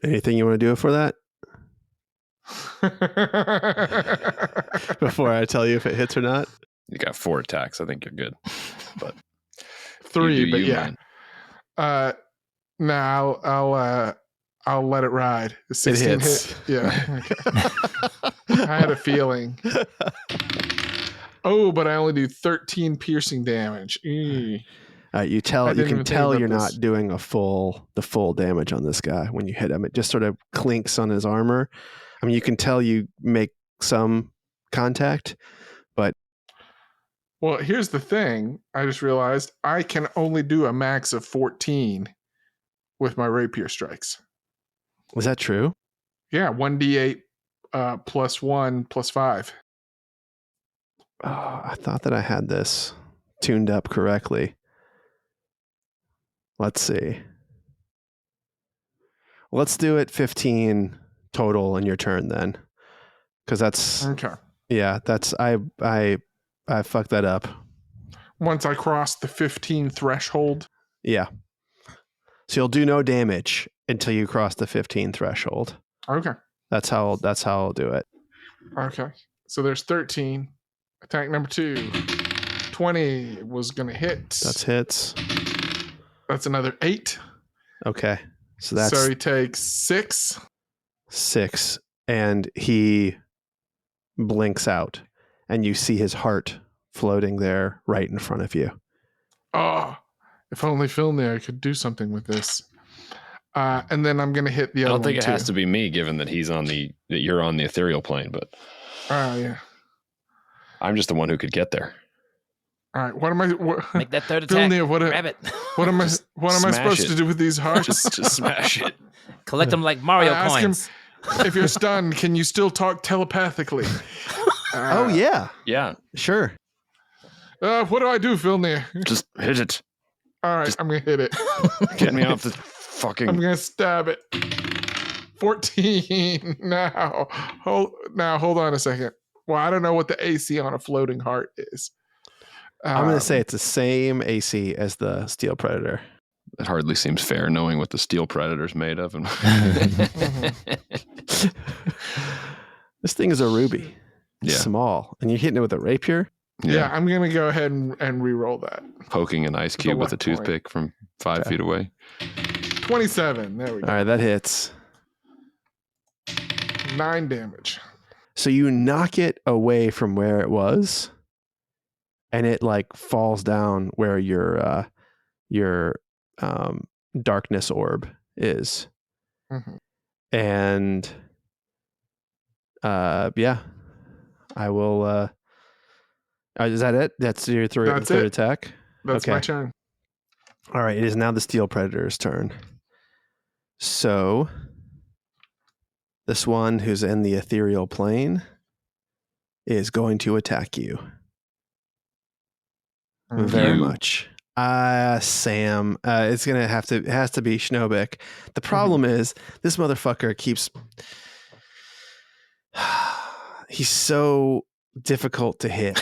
Anything you want to do for that before I tell you if it hits or not? You got 4 attacks. I think you're good. But 3, you do but you, yeah. man. No, I'll let it ride. The 16 hits. hit. Yeah. Okay. I had a feeling. Oh, but I only do 13 piercing damage. You I can didn't even think tell about you're this. not doing the full damage on this guy when you hit him. It just sort of clinks on his armor. I mean, you can tell you make some contact, but Well, here's the thing. I just realized I can only do a max of 14 with my rapier strikes. Was that true? Yeah, 1d8 plus 1 plus 5. Oh, I thought that I had this tuned up correctly. Let's see. Let's do it 15 total in your turn then. Because that's Okay. that's I fucked that up. Once I cross the 15 threshold. Yeah. So you'll do no damage until you cross the 15 threshold. Okay. That's how I'll do it. Okay. So there's 13. Attack number 2. 20 was going to hit. That's hits. That's another 8. Okay. So he takes 6. 6. And he blinks out. And you see his heart floating there right in front of you. Oh, if only Filnir could do something with this. And then I'm going to hit the I other don't think one it has to be me, given that you're on the ethereal plane, but yeah. I'm just the one who could get there. All right. What am I? Make that third attack. Filnir, Grab it. What am I smash supposed to do with these hearts? Just smash it. Collect them like Mario Ask coins. him if you're stunned. Can you still talk telepathically? Oh yeah. Yeah, Sure. What do I do, Filnir? just hit it. All right, I'm gonna hit it. Get me off the fucking. I'm gonna stab it. 14 now. Hold on a second. Well, I don't know what the AC on a floating heart is. I'm going to say it's the same AC as the Steel Predator. It hardly seems fair, knowing what the steel predator's made of. And This thing is a ruby. It's Yeah. small. And you're hitting it with a rapier? yeah, I'm gonna go ahead and re-roll that. Poking an ice cube with a left point. toothpick from 5 Okay. feet away. 27. There we go. All right, that hits. 9 damage. So you knock it away from where it was, and it like falls down where your darkness orb is. Mhm. And I will is that it? That's your That's third it. attack? That's my Okay. turn. All right, it is now the Steel Predator's turn. So this one who's in the ethereal plane is going to attack you. Very You. much. Sam. It has to be Schnobik. The problem is this motherfucker keeps he's so difficult to hit.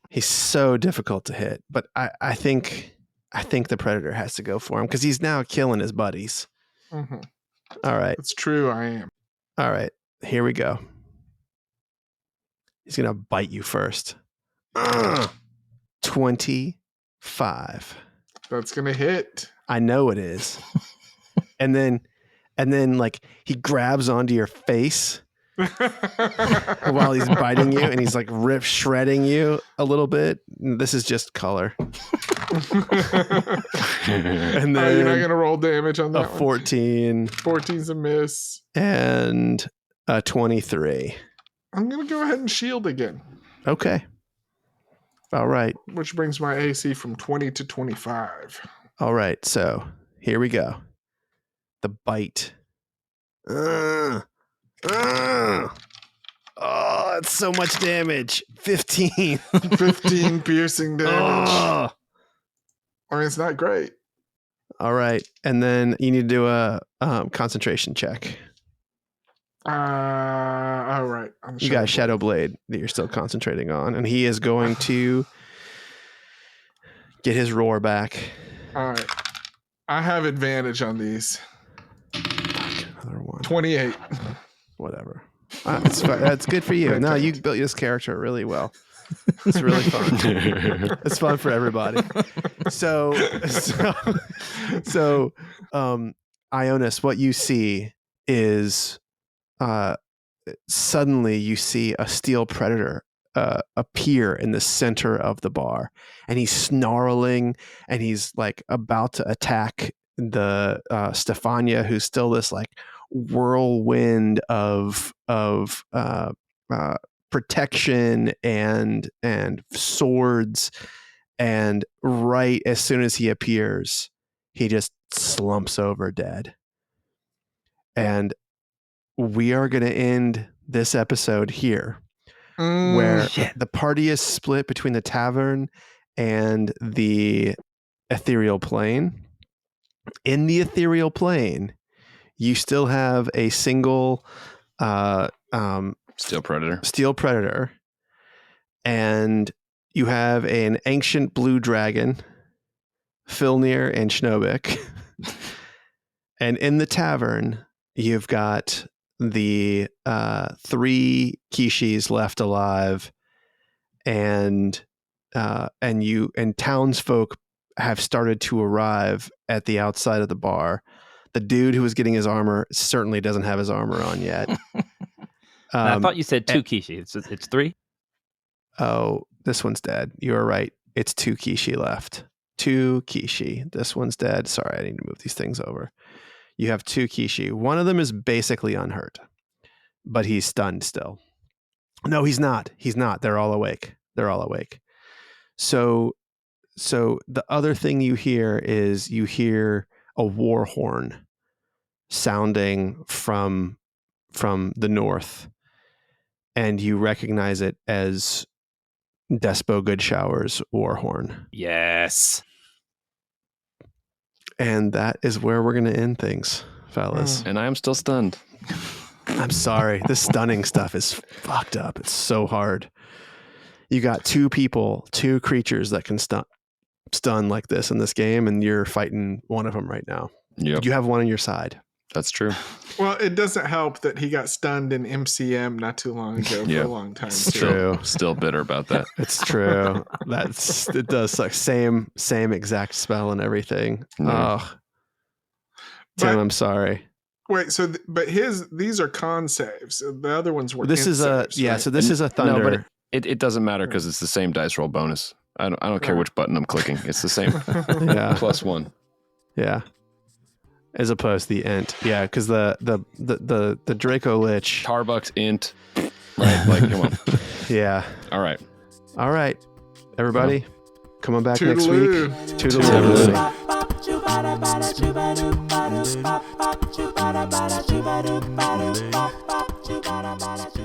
He's so difficult to hit. But I think the Predator has to go for him because he's now killing his buddies. Mhm. All right. It's true. I am. All right. Here we go. He's gonna bite you first. 25. That's gonna hit. I know it is. and then like he grabs onto your face while he's biting you, and he's like shredding you a little bit. This is just color. And then you're not gonna roll damage on a that one. 14 14's a miss. and a 23. I'm gonna go ahead and shield again, Okay. All right. which brings my AC from 20 to 25. All right. So here we go. The bite. Oh, it's so much damage. 15. 15 piercing damage. Oh. I mean, it's not great. All right. And then you need to do a concentration check. All right. You got a Shadow Blade that you're still concentrating on. And he is going to get his roar back. All right. I have advantage on these. Another one. 28. Whatever. That's good for you. No, you built this character really well. It's really fun. It's fun for everybody. So Ionis, what you see is suddenly you see a steel predator appear in the center of the bar, and he's snarling, and he's like about to attack the Stefania, who's still this like whirlwind of protection and swords, and right as soon as he appears, he just slumps over dead. And we are going to end this episode here, where the party is split between the tavern and the ethereal plane. In the ethereal plane, you still have a single Steel Predator. steel predator, and you have an ancient blue dragon, Filnir and Schnobik. And in the tavern, you've got the 3 Kishis left alive, and townsfolk have started to arrive at the outside of the bar. The dude who was getting his armor certainly doesn't have his armor on yet. I thought you said 2 Kishi. It's 3. Oh, this one's dead. You are right. It's 2 Kishi left. 2 Kishi. This one's dead. Sorry, I need to move these things over. You have 2 Kishi. One of them is basically unhurt, but he's stunned still. No, he's not. He's not. They're all awake. So the other thing you hear is a war horn sounding from the north, and you recognize it as Despo Goodshower's war horn. Yes. And that is where we're going to end things, fellas. And I am still stunned. I'm sorry. This stunning stuff is fucked up. It's so hard. You got 2 creatures that can stun like this in this game, and you're fighting one of them right now. Yep. You have one on your side. That's true. Well, it doesn't help that he got stunned in MCM not too long ago for a long time. It's too. true. Still bitter about that. It's true. It does suck. Same exact spell and everything. Yeah. Oh, Tim, But- I'm sorry. Wait, so these are con saves. The other ones were. This int is saves, right? So this is a thunder. No, but it doesn't matter because it's the same dice roll bonus. I don't care which button I'm clicking. It's the same. Yeah. +1. Yeah. As opposed to the int. Yeah, because the Draco Lich. Tarbuck's int. Right? Like, come on. Yeah. All right. All right. Everybody, come on back next week. Toodaloo. Toodaloo. Toodaloo.